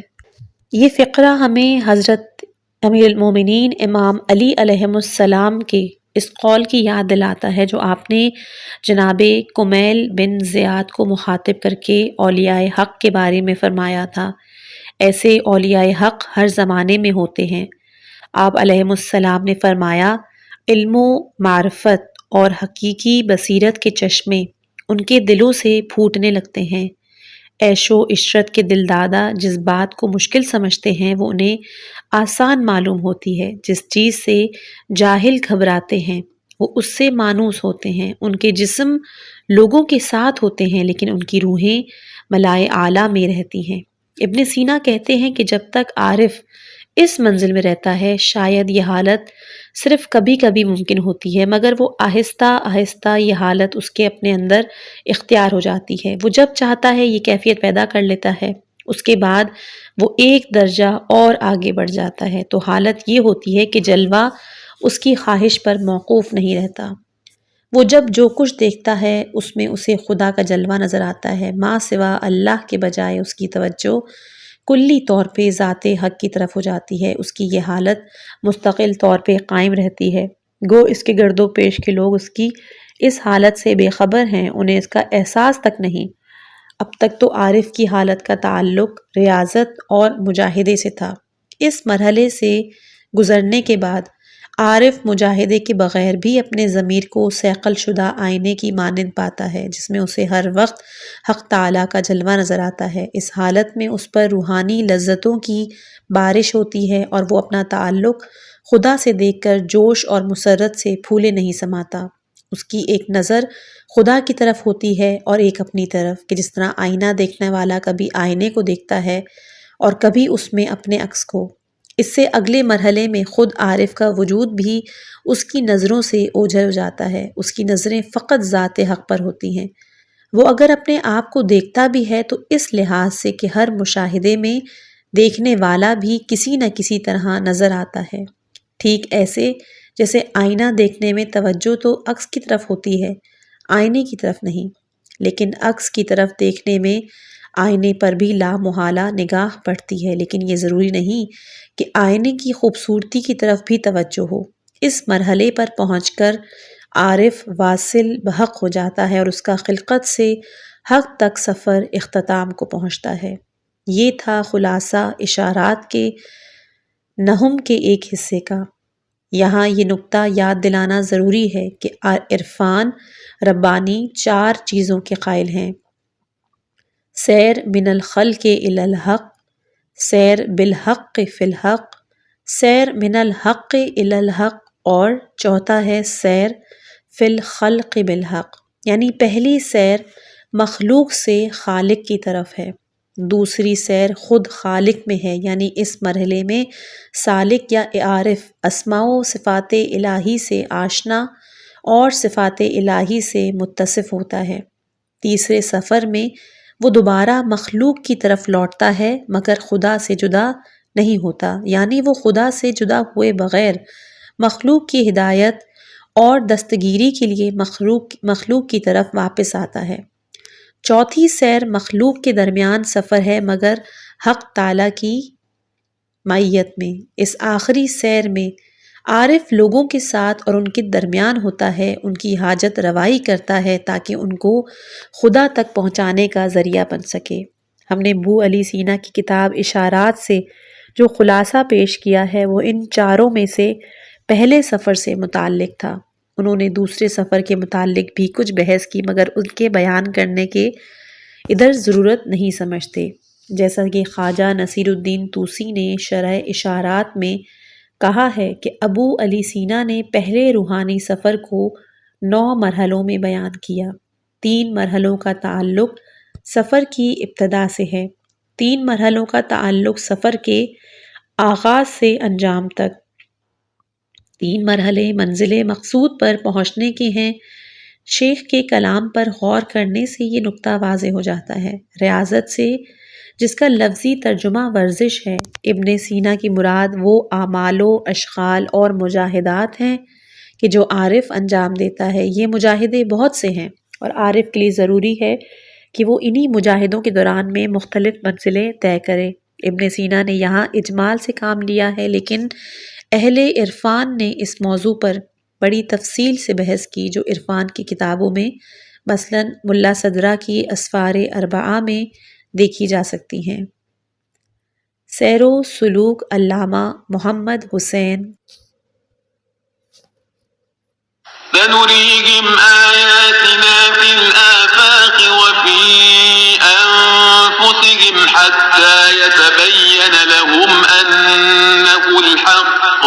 یہ فقرہ ہمیں حضرت امیر المومنین امام علی علیہ السلام کے اس قول کی یاد دلاتا ہے جو آپ نے جناب کمیل بن زیاد کو مخاطب کر کے اولیاء حق کے بارے میں فرمایا تھا۔ ایسے اولیاء حق ہر زمانے میں ہوتے ہیں۔ آپ علیہ السلام نے فرمایا، علم و معرفت اور حقیقی بصیرت کے چشمے ان کے دلوں سے پھوٹنے لگتے ہیں۔ عیش و عشرت کے دل دادا جس بات کو مشکل سمجھتے ہیں وہ انہیں آسان معلوم ہوتی ہے، جس چیز سے جاہل گھبراتے ہیں وہ اس سے مانوس ہوتے ہیں۔ ان کے جسم لوگوں کے ساتھ ہوتے ہیں لیکن ان کی روحیں ملائے اعلیٰ میں رہتی ہیں۔ ابن سینا کہتے ہیں کہ جب تک عارف اس منزل میں رہتا ہے شاید یہ حالت صرف کبھی کبھی ممکن ہوتی ہے، مگر وہ آہستہ آہستہ یہ حالت اس کے اپنے اندر اختیار ہو جاتی ہے۔ وہ جب چاہتا ہے یہ کیفیت پیدا کر لیتا ہے، اس کے بعد وہ ایک درجہ اور آگے بڑھ جاتا ہے تو حالت یہ ہوتی ہے کہ جلوہ اس کی خواہش پر موقوف نہیں رہتا۔ وہ جب جو کچھ دیکھتا ہے اس میں اسے خدا کا جلوہ نظر آتا ہے، ماں سوا اللہ کے بجائے اس کی توجہ کلی طور پہ ذات حق کی طرف ہو جاتی ہے۔ اس کی یہ حالت مستقل طور پہ قائم رہتی ہے، گو اس کے گرد و پیش کے لوگ اس کی اس حالت سے بے خبر ہیں، انہیں اس کا احساس تک نہیں۔ اب تک تو عارف کی حالت کا تعلق ریاضت اور مجاہدے سے تھا۔ اس مرحلے سے گزرنے کے بعد عارف مجاہدے کے بغیر بھی اپنے ضمیر کو صیقل شدہ آئینے کی مانند پاتا ہے جس میں اسے ہر وقت حق تعالیٰ کا جلوہ نظر آتا ہے۔ اس حالت میں اس پر روحانی لذتوں کی بارش ہوتی ہے اور وہ اپنا تعلق خدا سے دیکھ کر جوش اور مسرت سے پھولے نہیں سماتا۔ اس کی ایک نظر خدا کی طرف ہوتی ہے اور ایک اپنی طرف، کہ جس طرح آئینہ دیکھنے والا کبھی آئینے کو دیکھتا ہے اور کبھی اس میں اپنے عکس کو۔ اس سے اگلے مرحلے میں خود عارف کا وجود بھی اس کی نظروں سے اوجھل ہو جاتا ہے۔ اس کی نظریں فقط ذات حق پر ہوتی ہیں۔ وہ اگر اپنے آپ کو دیکھتا بھی ہے تو اس لحاظ سے کہ ہر مشاہدے میں دیکھنے والا بھی کسی نہ کسی طرح نظر آتا ہے، ٹھیک ایسے جیسے آئینہ دیکھنے میں توجہ تو عکس کی طرف ہوتی ہے، آئینے کی طرف نہیں، لیکن عکس کی طرف دیکھنے میں آئینے پر بھی لامحالہ نگاہ پڑتی ہے، لیکن یہ ضروری نہیں کہ آئینے کی خوبصورتی کی طرف بھی توجہ ہو۔ اس مرحلے پر پہنچ کر عارف واصل بحق ہو جاتا ہے اور اس کا خلقت سے حق تک سفر اختتام کو پہنچتا ہے۔ یہ تھا خلاصہ اشارات کے نہم کے ایک حصے کا۔ یہاں یہ نکتہ یاد دلانا ضروری ہے کہ عرفان ربانی 4 چیزوں کے قائل ہیں: سیر من الخلق الی الحق، سیر بالحق فی الحق، سیر من الحق الی الحق، اور چوتھا ہے سیر فی الخلق بالحق، یعنی پہلی سیر مخلوق سے خالق کی طرف ہے، دوسری سیر خود خالق میں ہے، یعنی اس مرحلے میں سالک یا عارف اسماء و صفات الہی سے آشنا اور صفات الہی سے متصف ہوتا ہے۔ تیسرے سفر میں وہ دوبارہ مخلوق کی طرف لوٹتا ہے مگر خدا سے جدا نہیں ہوتا، یعنی وہ خدا سے جدا ہوئے بغیر مخلوق کی ہدایت اور دستگیری کے لیے مخلوق کی طرف واپس آتا ہے۔ چوتھی سیر مخلوق کے درمیان سفر ہے مگر حق تعالیٰ کی معیت میں۔ اس آخری سیر میں عارف لوگوں کے ساتھ اور ان کے درمیان ہوتا ہے، ان کی حاجت روائی کرتا ہے تاکہ ان کو خدا تک پہنچانے کا ذریعہ بن سکے۔ ہم نے ابو علی سینا کی کتاب اشارات سے جو خلاصہ پیش کیا ہے وہ ان چاروں میں سے پہلے سفر سے متعلق تھا۔ انہوں نے دوسرے سفر کے متعلق بھی کچھ بحث کی مگر ان کے بیان کرنے کے ادھر ضرورت نہیں سمجھتے، جیسا کہ خواجہ نصیر الدین طوسی نے شرح اشارات میں کہا ہے کہ ابو علی سینا نے پہلے روحانی سفر کو 9 مرحلوں میں بیان کیا۔ 3 مرحلوں کا تعلق سفر کی ابتدا سے ہے، 3 مرحلوں کا تعلق سفر کے آغاز سے انجام تک۔ 3 مرحلے منزل مقصود پر پہنچنے کے ہیں۔ شیخ کے کلام پر غور کرنے سے یہ نقطہ واضح ہو جاتا ہے۔ ریاضت سے، جس کا لفظی ترجمہ ورزش ہے، ابن سینا کی مراد وہ اعمال و اشغال اور مجاہدات ہیں کہ جو عارف انجام دیتا ہے۔ یہ مجاہدے بہت سے ہیں اور عارف کے لیے ضروری ہے کہ وہ انہی مجاہدوں کے دوران میں مختلف منزلیں طے کرے۔ ابن سینا نے یہاں اجمال سے کام لیا ہے، لیکن اہل عرفان نے اس موضوع پر بڑی تفصیل سے بحث کی جو عرفان کی کتابوں میں مثلاً ملا صدرہ کی اسفار اربعہ میں دیکھی جا سکتی ہیں۔ سیر و سلوک علامہ محمد حسین سنريهم آياتنا في الآفاق وفي أنفسهم حتى يتبين لهم أنه الحق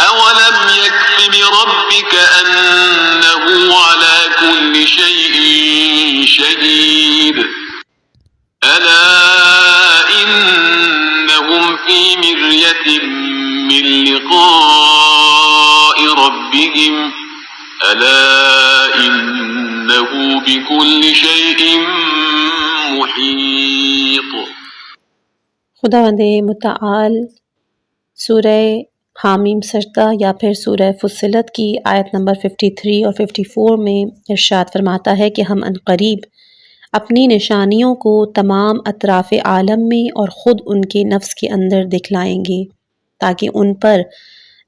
أولم يكف بربك أنه على كل شيء شهيد ألا إنهم في مرية من لقاء ربهم ألا إنه بكل شيء محيط۔ خداوند متعال سورہ حامیم سجدہ یا پھر سورہ فصلت کی آیت نمبر 53 اور 54 میں ارشاد فرماتا ہے کہ ہم عنقریب اپنی نشانیوں کو تمام اطراف عالم میں اور خود ان کے نفس کے اندر دکھلائیں گے تاکہ ان پر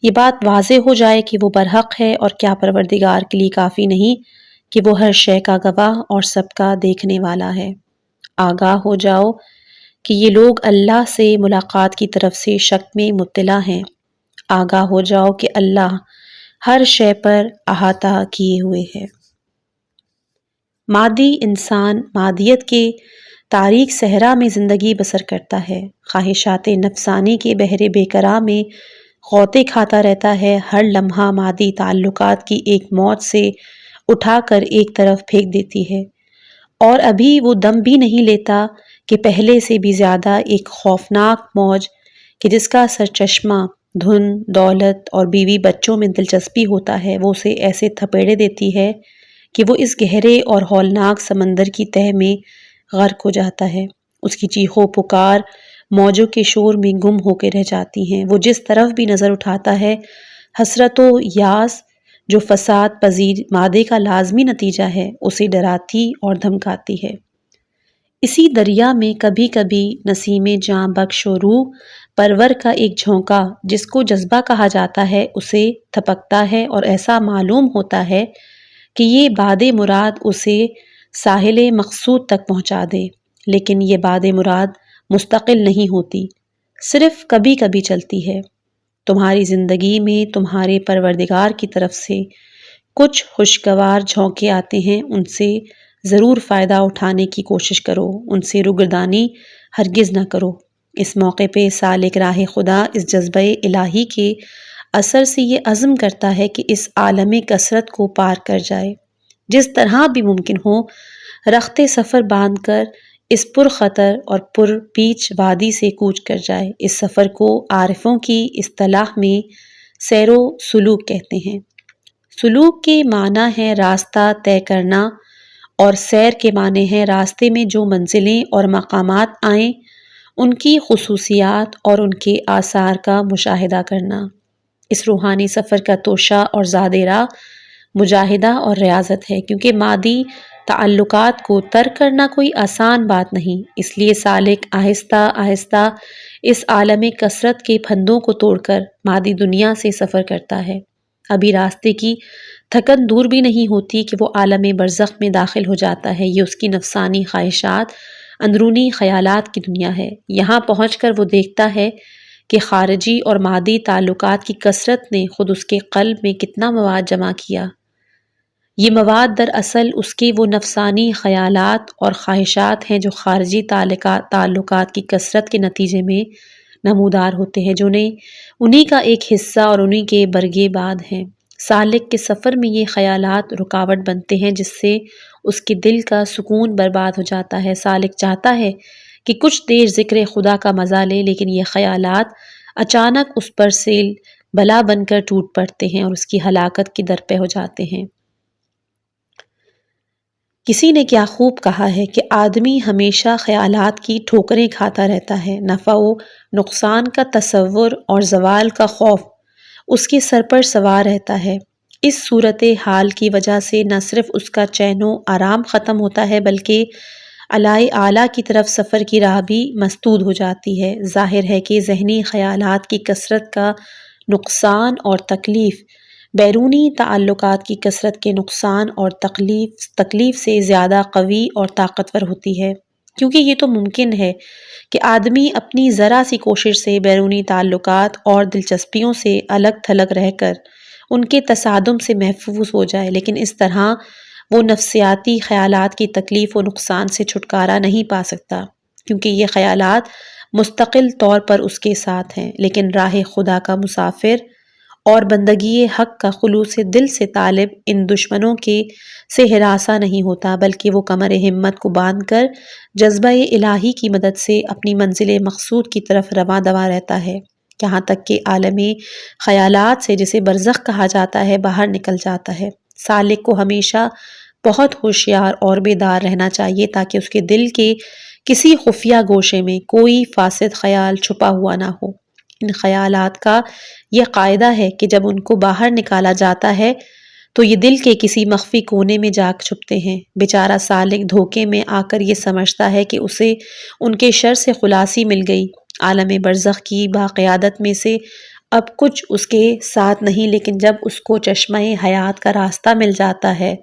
یہ بات واضح ہو جائے کہ وہ برحق ہے اور کیا پروردگار کے لیے کافی نہیں کہ وہ ہر شے کا گواہ اور سب کا دیکھنے والا ہے۔ آگاہ ہو جاؤ کہ یہ لوگ اللہ سے ملاقات کی طرف سے شک میں مبتلا ہیں۔ آگاہ ہو جاؤ کہ اللہ ہر شے پر احاطہ کیے ہوئے ہے۔ مادی انسان مادیت کے تاریک صحرا میں زندگی بسر کرتا ہے، خواہشات نفسانی کے بحر بے قرار میں غوطے کھاتا رہتا ہے، ہر لمحہ مادی تعلقات کی ایک موج سے اٹھا کر ایک طرف پھینک دیتی ہے، اور ابھی وہ دم بھی نہیں لیتا کہ پہلے سے بھی زیادہ ایک خوفناک موج کہ جس کا سرچشمہ دھن، دولت اور بیوی بچوں میں دلچسپی ہوتا ہے، وہ اسے ایسے تھپیڑے دیتی ہے کہ وہ اس گہرے اور ہولناک سمندر کی تہہ میں غرق ہو جاتا ہے۔ اس کی چیخ و پکار موجوں کے شور میں گم ہو کے رہ جاتی ہیں۔ وہ جس طرف بھی نظر اٹھاتا ہے، حسرت و یاس جو فساد پذیر مادے کا لازمی نتیجہ ہے، اسے ڈراتی اور دھمکاتی ہے۔ اسی دریا میں کبھی کبھی نسیم جاں بخش و روح پرور کا ایک جھونکا جس کو جذبہ کہا جاتا ہے اسے تھپکتا ہے اور ایسا معلوم ہوتا ہے کہ یہ باد مراد اسے ساحل مقصود تک پہنچا دے، لیکن یہ باد مراد مستقل نہیں ہوتی، صرف کبھی کبھی چلتی ہے۔ تمہاری زندگی میں تمہارے پروردگار کی طرف سے کچھ خوشگوار جھونکے آتے ہیں، ان سے ضرور فائدہ اٹھانے کی کوشش کرو، ان سے روگردانی ہرگز نہ کرو۔ اس موقع پہ سالک راہ خدا اس جذبہ الہی کے اثر سے یہ عزم کرتا ہے کہ اس عالم کثرت کو پار کر جائے، جس طرح بھی ممکن ہو رخت سفر باندھ کر اس پر خطر اور پر پیچ وادی سے کوچ کر جائے۔ اس سفر کو عارفوں کی اصطلاح میں سیر و سلوک کہتے ہیں۔ سلوک کے معنی ہے راستہ طے کرنا اور سیر کے معنی ہے راستے میں جو منزلیں اور مقامات آئیں ان کی خصوصیات اور ان کے آثار کا مشاہدہ کرنا۔ اس روحانی سفر کا توشہ اور زاد راہ مجاہدہ اور ریاضت ہے، کیونکہ مادی تعلقات کو ترک کرنا کوئی آسان بات نہیں۔ اس لیے سالک آہستہ آہستہ اس عالم کثرت کے پھندوں کو توڑ کر مادی دنیا سے سفر کرتا ہے۔ ابھی راستے کی تھکن دور بھی نہیں ہوتی کہ وہ عالم برزخ میں داخل ہو جاتا ہے۔ یہ اس کی نفسانی خواہشات، اندرونی خیالات کی دنیا ہے۔ یہاں پہنچ کر وہ دیکھتا ہے کہ خارجی اور مادی تعلقات کی کثرت نے خود اس کے قلب میں کتنا مواد جمع کیا۔ یہ مواد دراصل اس کے وہ نفسانی خیالات اور خواہشات ہیں جو خارجی تعلقات کی کثرت کے نتیجے میں نمودار ہوتے ہیں، جو انہی کا ایک حصہ اور انہی کے برگے باد ہیں۔ سالک کے سفر میں یہ خیالات رکاوٹ بنتے ہیں، جس سے اس کے دل کا سکون برباد ہو جاتا ہے۔ سالک چاہتا ہے کہ کچھ دیر ذکر خدا کا مزہ لے، لیکن یہ خیالات اچانک اس پر سیل بلا بن کر ٹوٹ پڑتے ہیں اور اس کی ہلاکت کی درپے ہو جاتے ہیں۔ کسی نے کیا خوب کہا ہے کہ آدمی ہمیشہ خیالات کی ٹھوکریں کھاتا رہتا ہے۔ نفع و نقصان کا تصور اور زوال کا خوف اس کے سر پر سوار رہتا ہے۔ اس صورت حال کی وجہ سے نہ صرف اس کا چین و آرام ختم ہوتا ہے، بلکہ اعلی اعلیٰ کی طرف سفر کی راہ بھی مسدود ہو جاتی ہے۔ ظاہر ہے کہ ذہنی خیالات کی کثرت کا نقصان اور تکلیف بیرونی تعلقات کی کثرت کے نقصان اور تکلیف سے زیادہ قوی اور طاقتور ہوتی ہے، کیونکہ یہ تو ممکن ہے کہ آدمی اپنی ذرا سی کوشش سے بیرونی تعلقات اور دلچسپیوں سے الگ تھلگ رہ کر ان کے تصادم سے محفوظ ہو جائے، لیکن اس طرح وہ نفسیاتی خیالات کی تکلیف و نقصان سے چھٹکارا نہیں پا سکتا، کیونکہ یہ خیالات مستقل طور پر اس کے ساتھ ہیں، لیکن راہ خدا کا مسافر اور بندگی حق کا خلوص دل سے طالب ان دشمنوں سے ہراساں نہیں ہوتا، بلکہ وہ کمر ہمت کو باندھ کر جذبہ الہی کی مدد سے اپنی منزل مقصود کی طرف رواں دواں رہتا ہے، یہاں تک کہ عالم خیالات سے، جسے برزخ کہا جاتا ہے، باہر نکل جاتا ہے۔ سالک کو ہمیشہ بہت ہوشیار اور بیدار رہنا چاہیے تاکہ اس کے دل کے کسی خفیہ گوشے میں کوئی فاسد خیال چھپا ہوا نہ ہو۔ ان خیالات کا یہ قاعدہ ہے کہ جب ان کو باہر نکالا جاتا ہے تو یہ دل کے کسی مخفی کونے میں جا چھپتے ہیں۔ بیچارہ سالک دھوکے میں آ کر یہ سمجھتا ہے کہ اسے ان کے شر سے خلاصی مل گئی۔ عالم برزخ کی باقیادت میں سے اب کچھ اس کے ساتھ نہیں، لیکن جب اس کو چشمہ حیات کا راستہ مل جاتا ہے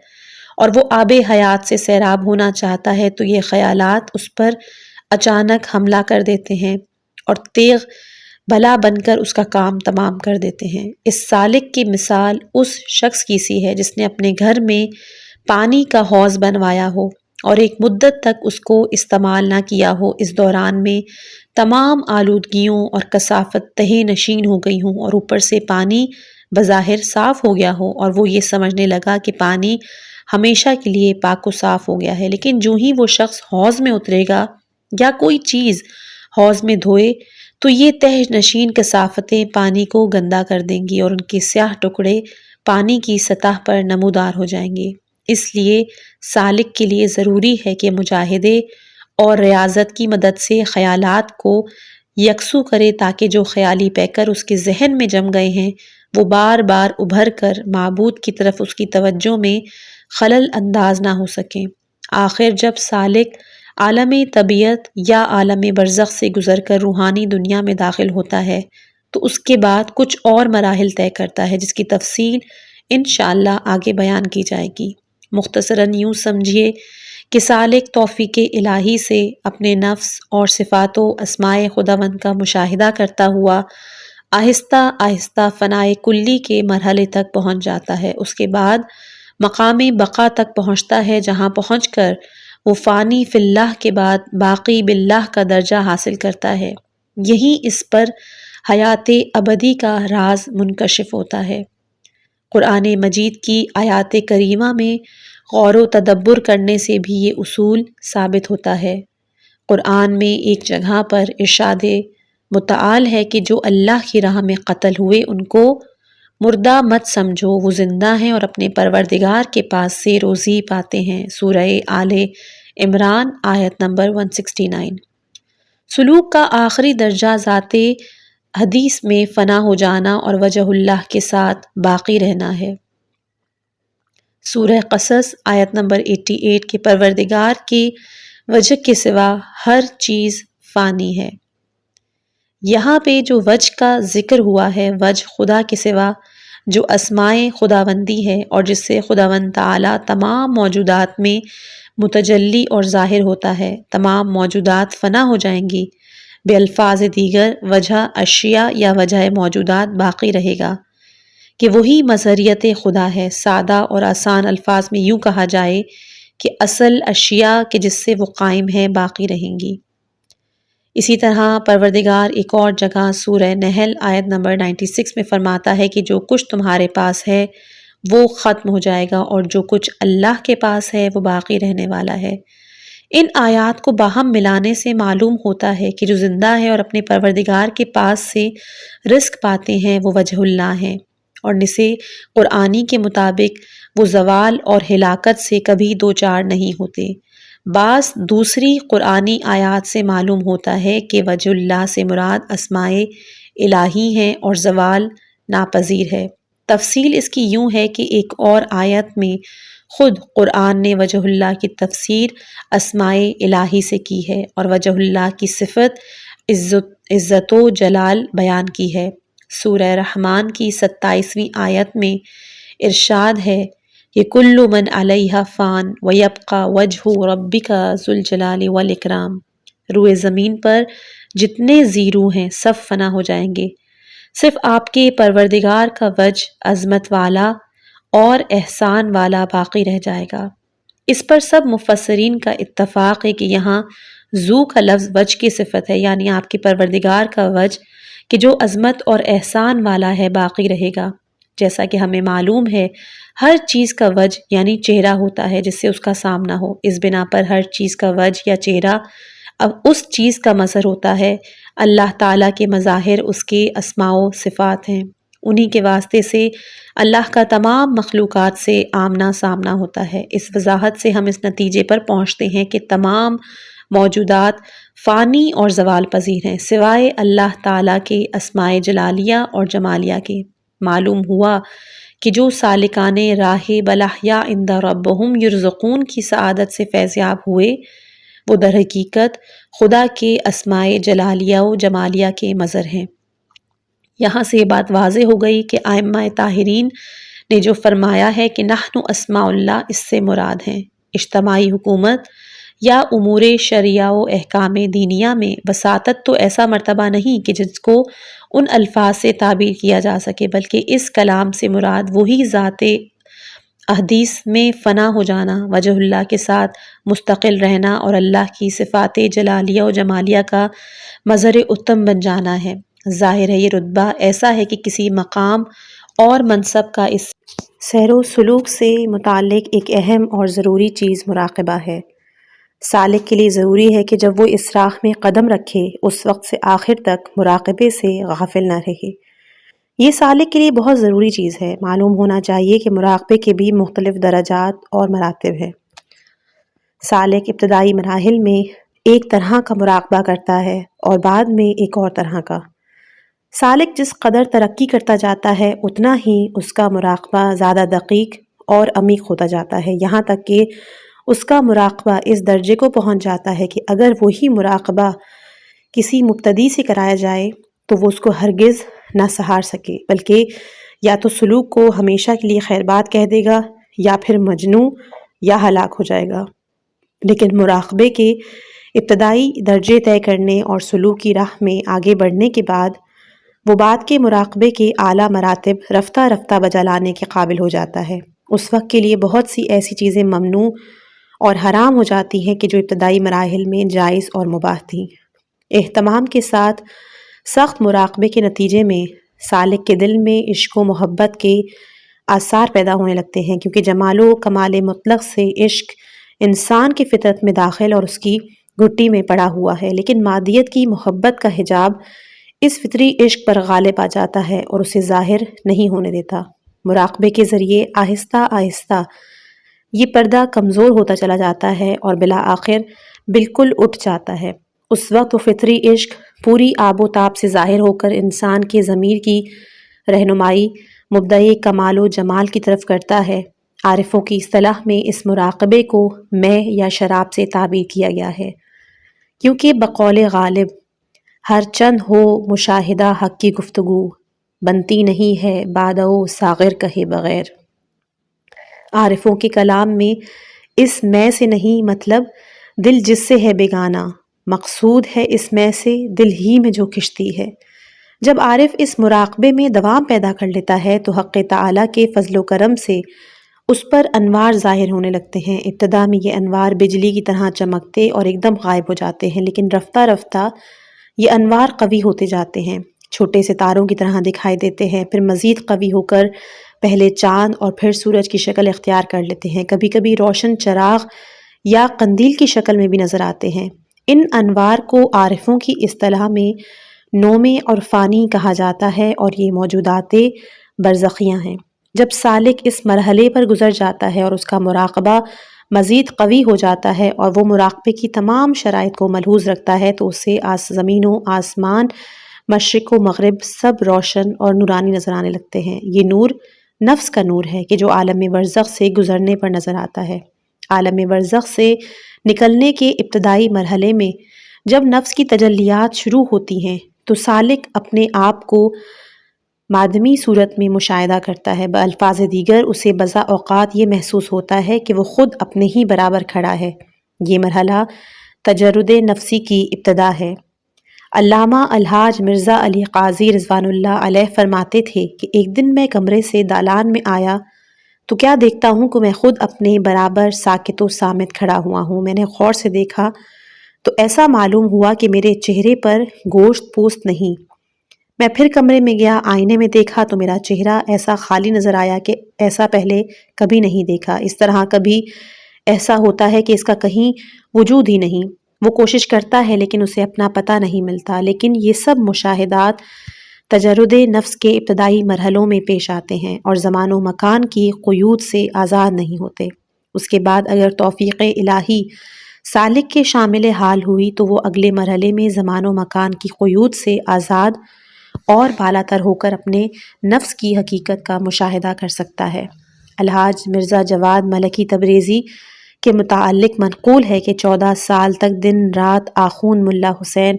اور وہ آب حیات سے سیراب ہونا چاہتا ہے تو یہ خیالات اس پر اچانک حملہ کر دیتے ہیں اور تیغ بلا بن کر اس کا کام تمام کر دیتے ہیں۔ اس سالک کی مثال اس شخص کی سی ہے جس نے اپنے گھر میں پانی کا حوض بنوایا ہو اور ایک مدت تک اس کو استعمال نہ کیا ہو۔ اس دوران میں تمام آلودگیوں اور کثافت تہہ نشین ہو گئی ہوں اور اوپر سے پانی بظاہر صاف ہو گیا ہو اور وہ یہ سمجھنے لگا کہ پانی ہمیشہ کے لیے پاک و صاف ہو گیا ہے، لیکن جو ہی وہ شخص حوض میں اترے گا یا کوئی چیز حوض میں دھوئے تو یہ تہہ نشین کثافتیں پانی کو گندا کر دیں گی اور ان کے سیاہ ٹکڑے پانی کی سطح پر نمودار ہو جائیں گے۔ اس لیے سالک کے لیے ضروری ہے کہ مجاہدے اور ریاضت کی مدد سے خیالات کو یکسو کرے تاکہ جو خیالی پیکر اس کے ذہن میں جم گئے ہیں وہ بار بار ابھر کر معبود کی طرف اس کی توجہ میں خلل انداز نہ ہو سکیں۔ آخر جب سالک عالم طبیعت یا عالم برزخ سے گزر کر روحانی دنیا میں داخل ہوتا ہے تو اس کے بعد کچھ اور مراحل طے کرتا ہے، جس کی تفصیل انشاءاللہ آگے بیان کی جائے گی۔ مختصراً یوں سمجھیے کہ سالک توفیق الہی سے اپنے نفس اور صفات و اسماء خداوند کا مشاہدہ کرتا ہوا آہستہ آہستہ فنائے کلی کے مرحلے تک پہنچ جاتا ہے۔ اس کے بعد مقام بقا تک پہنچتا ہے، جہاں پہنچ کر وہ فانی فی اللہ کے بعد باقی باللہ کا درجہ حاصل کرتا ہے۔ یہی اس پر حیات ابدی کا راز منکشف ہوتا ہے۔ قرآن مجید کی آیات کریمہ میں غور و تدبر کرنے سے بھی یہ اصول ثابت ہوتا ہے۔ قرآن میں ایک جگہ پر ارشاد متعال ہے کہ جو اللہ کی راہ میں قتل ہوئے ان کو مردہ مت سمجھو، وہ زندہ ہیں اور اپنے پروردگار کے پاس سے روزی پاتے ہیں۔ سورہ آل عمران آیت نمبر 169۔ سلوک کا آخری درجہ ذات حدیث میں فنا ہو جانا اور وجہ اللہ کے ساتھ باقی رہنا ہے۔ سورہ قصص آیت نمبر 88 کہ پروردگار کی وجہ کے سوا ہر چیز فانی ہے۔ یہاں پہ جو وجہ کا ذکر ہوا ہے، وجہ خدا کے سوا جو اسماء خداوندی ہے اور جس سے خداوند تعالیٰ تمام موجودات میں متجلی اور ظاہر ہوتا ہے، تمام موجودات فنا ہو جائیں گی۔ بے الفاظ دیگر وجہ اشیاء یا وجہ موجودات باقی رہے گا کہ وہی مظہریت خدا ہے۔ سادہ اور آسان الفاظ میں یوں کہا جائے کہ اصل اشیاء کہ جس سے وہ قائم ہے باقی رہیں گی۔ اسی طرح پروردگار ایک اور جگہ سورہ نحل آیت نمبر 96 میں فرماتا ہے کہ جو کچھ تمہارے پاس ہے وہ ختم ہو جائے گا اور جو کچھ اللہ کے پاس ہے وہ باقی رہنے والا ہے۔ ان آیات کو باہم ملانے سے معلوم ہوتا ہے کہ جو زندہ ہے اور اپنے پروردگار کے پاس سے رزق پاتے ہیں وہ وجہ اللہ ہیں، اور نص قرآنی کے مطابق وہ زوال اور ہلاکت سے کبھی دوچار نہیں ہوتے۔ بعض دوسری قرآنی آیات سے معلوم ہوتا ہے کہ وجہ اللہ سے مراد اسماء الہی ہیں اور زوال ناپذیر ہے۔ تفصیل اس کی یوں ہے کہ ایک اور آیت میں خود قرآن نے وجہ اللہ کی تفسیر اسماء الہی سے کی ہے اور وجہ اللہ کی صفت عزت و جلال بیان کی ہے۔ سورہ رحمان کی 27ویں آیت میں ارشاد ہے کہ کل من علیہا فان ویبقى وجہ ربک ذو الجلال والاکرام، روئے زمین پر جتنے زیرو ہیں سب فنا ہو جائیں گے، صرف آپ کے پروردگار کا وجہ عظمت والا اور احسان والا باقی رہ جائے گا۔ اس پر سب مفسرین کا اتفاق ہے کہ یہاں ذو کا لفظ وجہ کی صفت ہے، یعنی آپ کے پروردگار کا وجہ کہ جو عظمت اور احسان والا ہے باقی رہے گا۔ جیسا کہ ہمیں معلوم ہے ہر چیز کا وجہ یعنی چہرہ ہوتا ہے جس سے اس کا سامنا ہو، اس بنا پر ہر چیز کا وجہ یا چہرہ اب اس چیز کا مظہر ہوتا ہے۔ اللہ تعالیٰ کے مظاہر اس کے اسماء و صفات ہیں، انہی کے واسطے سے اللہ کا تمام مخلوقات سے آمنا سامنا ہوتا ہے۔ اس وضاحت سے ہم اس نتیجے پر پہنچتے ہیں کہ تمام موجودات فانی اور زوال پذیر ہیں سوائے اللہ تعالیٰ کے اسماء جلالیہ اور جمالیہ کے۔ معلوم ہوا کہ جو سالکان راہ بلاحیا عند ربہم یرزقون کی سعادت سے فیضیاب ہوئے وہ در حقیقت خدا کے اسماء جلالیہ و جمالیہ کے مظہر ہیں۔ یہاں سے یہ بات واضح ہو گئی کہ ائمہ طاہرین نے جو فرمایا ہے کہ نحن اسماء اللہ، اس سے مراد ہیں اجتماعی حکومت یا امور شرعیہ و احکام دینیہ میں وساطت تو ایسا مرتبہ نہیں کہ جس کو ان الفاظ سے تعبیر کیا جا سکے، بلکہ اس کلام سے مراد وہی ذات احادیث میں فنا ہو جانا، وجہ اللہ کے ساتھ مستقل رہنا اور اللہ کی صفات جلالیہ و جمالیہ کا مظہر اتم بن جانا ہے۔ ظاہر ہے یہ رتبہ ایسا ہے کہ کسی مقام اور منصب کا اس سیر و سلوک سے متعلق ایک اہم اور ضروری چیز مراقبہ ہے۔ سالک کے لیے ضروری ہے کہ جب وہ اس راہ میں قدم رکھے اس وقت سے آخر تک مراقبے سے غافل نہ رہے۔ یہ سالک کے لیے بہت ضروری چیز ہے۔ معلوم ہونا چاہیے کہ مراقبے کے بھی مختلف درجات اور مراتب ہیں۔ سالک ابتدائی مراحل میں ایک طرح کا مراقبہ کرتا ہے اور بعد میں ایک اور طرح کا۔ سالک جس قدر ترقی کرتا جاتا ہے اتنا ہی اس کا مراقبہ زیادہ دقیق اور عمیق ہوتا جاتا ہے، یہاں تک کہ اس کا مراقبہ اس درجے کو پہنچ جاتا ہے کہ اگر وہی مراقبہ کسی مبتدی سے کرایا جائے تو وہ اس کو ہرگز نہ سہار سکے، بلکہ یا تو سلوک کو ہمیشہ کے لیے خیر بات کہہ دے گا یا پھر مجنوں یا ہلاک ہو جائے گا۔ لیکن مراقبے کے ابتدائی درجے طے کرنے اور سلوک کی راہ میں آگے بڑھنے کے بعد وہ بعد کے مراقبے کے اعلیٰ مراتب رفتہ رفتہ بجا لانے کے قابل ہو جاتا ہے۔ اس وقت کے لیے بہت سی ایسی چیزیں ممنوع اور حرام ہو جاتی ہیں کہ جو ابتدائی مراحل میں جائز اور مباح تھیں۔ اہتمام کے ساتھ سخت مراقبے کے نتیجے میں سالک کے دل میں عشق و محبت کے آثار پیدا ہونے لگتے ہیں، کیونکہ جمال و کمال مطلق سے عشق انسان کی فطرت میں داخل اور اس کی گھٹی میں پڑا ہوا ہے، لیکن مادیت کی محبت کا حجاب اس فطری عشق پر غالب آ جاتا ہے اور اسے ظاہر نہیں ہونے دیتا۔ مراقبے کے ذریعے آہستہ آہستہ یہ پردہ کمزور ہوتا چلا جاتا ہے اور بالآخر بالکل اٹھ جاتا ہے۔ اس وقت وہ فطری عشق پوری آب و تاب سے ظاہر ہو کر انسان کے ضمیر کی رہنمائی مبدعِ کمال و جمال کی طرف کرتا ہے۔ عارفوں کی اصطلاح میں اس مراقبے کو مے یا شراب سے تعبیر کیا گیا ہے، کیونکہ بقول غالب ہر چند ہو مشاہدہ حق کی گفتگو، بنتی نہیں ہے بادہ و ساغر کہے بغیر۔ عارفوں کے کلام میں اس میں سے نہیں مطلب دل جس سے ہے بیگانہ، مقصود ہے اس میں سے دل ہی میں جو کشتی ہے۔ جب عارف اس مراقبے میں دوام پیدا کر لیتا ہے تو حق تعالیٰ کے فضل و کرم سے اس پر انوار ظاہر ہونے لگتے ہیں۔ ابتدا میں یہ انوار بجلی کی طرح چمکتے اور ایک دم غائب ہو جاتے ہیں، لیکن رفتہ رفتہ یہ انوار قوی ہوتے جاتے ہیں، چھوٹے ستاروں کی طرح دکھائی دیتے ہیں، پھر مزید قوی ہو کر پہلے چاند اور پھر سورج کی شکل اختیار کر لیتے ہیں، کبھی کبھی روشن چراغ یا قندیل کی شکل میں بھی نظر آتے ہیں۔ ان انوار کو عارفوں کی اصطلاح میں نومے اور فانی کہا جاتا ہے، اور یہ موجودات برزخیاں ہیں۔ جب سالک اس مرحلے پر گزر جاتا ہے اور اس کا مراقبہ مزید قوی ہو جاتا ہے اور وہ مراقبے کی تمام شرائط کو ملحوظ رکھتا ہے تو اسے زمین و آسمان، مشرق و مغرب سب روشن اور نورانی نظر آنے لگتے ہیں۔ یہ نور نفس کا نور ہے کہ جو عالم برزخ سے گزرنے پر نظر آتا ہے۔ عالم برزخ سے نکلنے کے ابتدائی مرحلے میں جب نفس کی تجلیات شروع ہوتی ہیں تو سالک اپنے آپ کو مادمی صورت میں مشاہدہ کرتا ہے، بالفاظ دیگر اسے بسا اوقات یہ محسوس ہوتا ہے کہ وہ خود اپنے ہی برابر کھڑا ہے۔ یہ مرحلہ تجرد نفسی کی ابتدا ہے۔ علامہ الحاج مرزا علی قاضی رضوان اللہ علیہ فرماتے تھے کہ ایک دن میں کمرے سے دالان میں آیا تو کیا دیکھتا ہوں کہ میں خود اپنے برابر ساکت و صامت کھڑا ہوا ہوں۔ میں نے غور سے دیکھا تو ایسا معلوم ہوا کہ میرے چہرے پر گوشت پوست نہیں۔ میں پھر کمرے میں گیا، آئینے میں دیکھا تو میرا چہرہ ایسا خالی نظر آیا کہ ایسا پہلے کبھی نہیں دیکھا۔ اس طرح کبھی ایسا ہوتا ہے کہ اس کا کہیں وجود ہی نہیں، وہ کوشش کرتا ہے لیکن اسے اپنا پتہ نہیں ملتا۔ لیکن یہ سب مشاہدات تجرد نفس کے ابتدائی مرحلوں میں پیش آتے ہیں اور زمان و مکان کی قیود سے آزاد نہیں ہوتے۔ اس کے بعد اگر توفیق الہی سالک کے شامل حال ہوئی تو وہ اگلے مرحلے میں زمان و مکان کی قیود سے آزاد اور بالا تر ہو کر اپنے نفس کی حقیقت کا مشاہدہ کر سکتا ہے۔ الحاج مرزا جواد ملکی تبریزی کے متعلق منقول ہے کہ 14 سال تک دن رات آخوند ملا حسین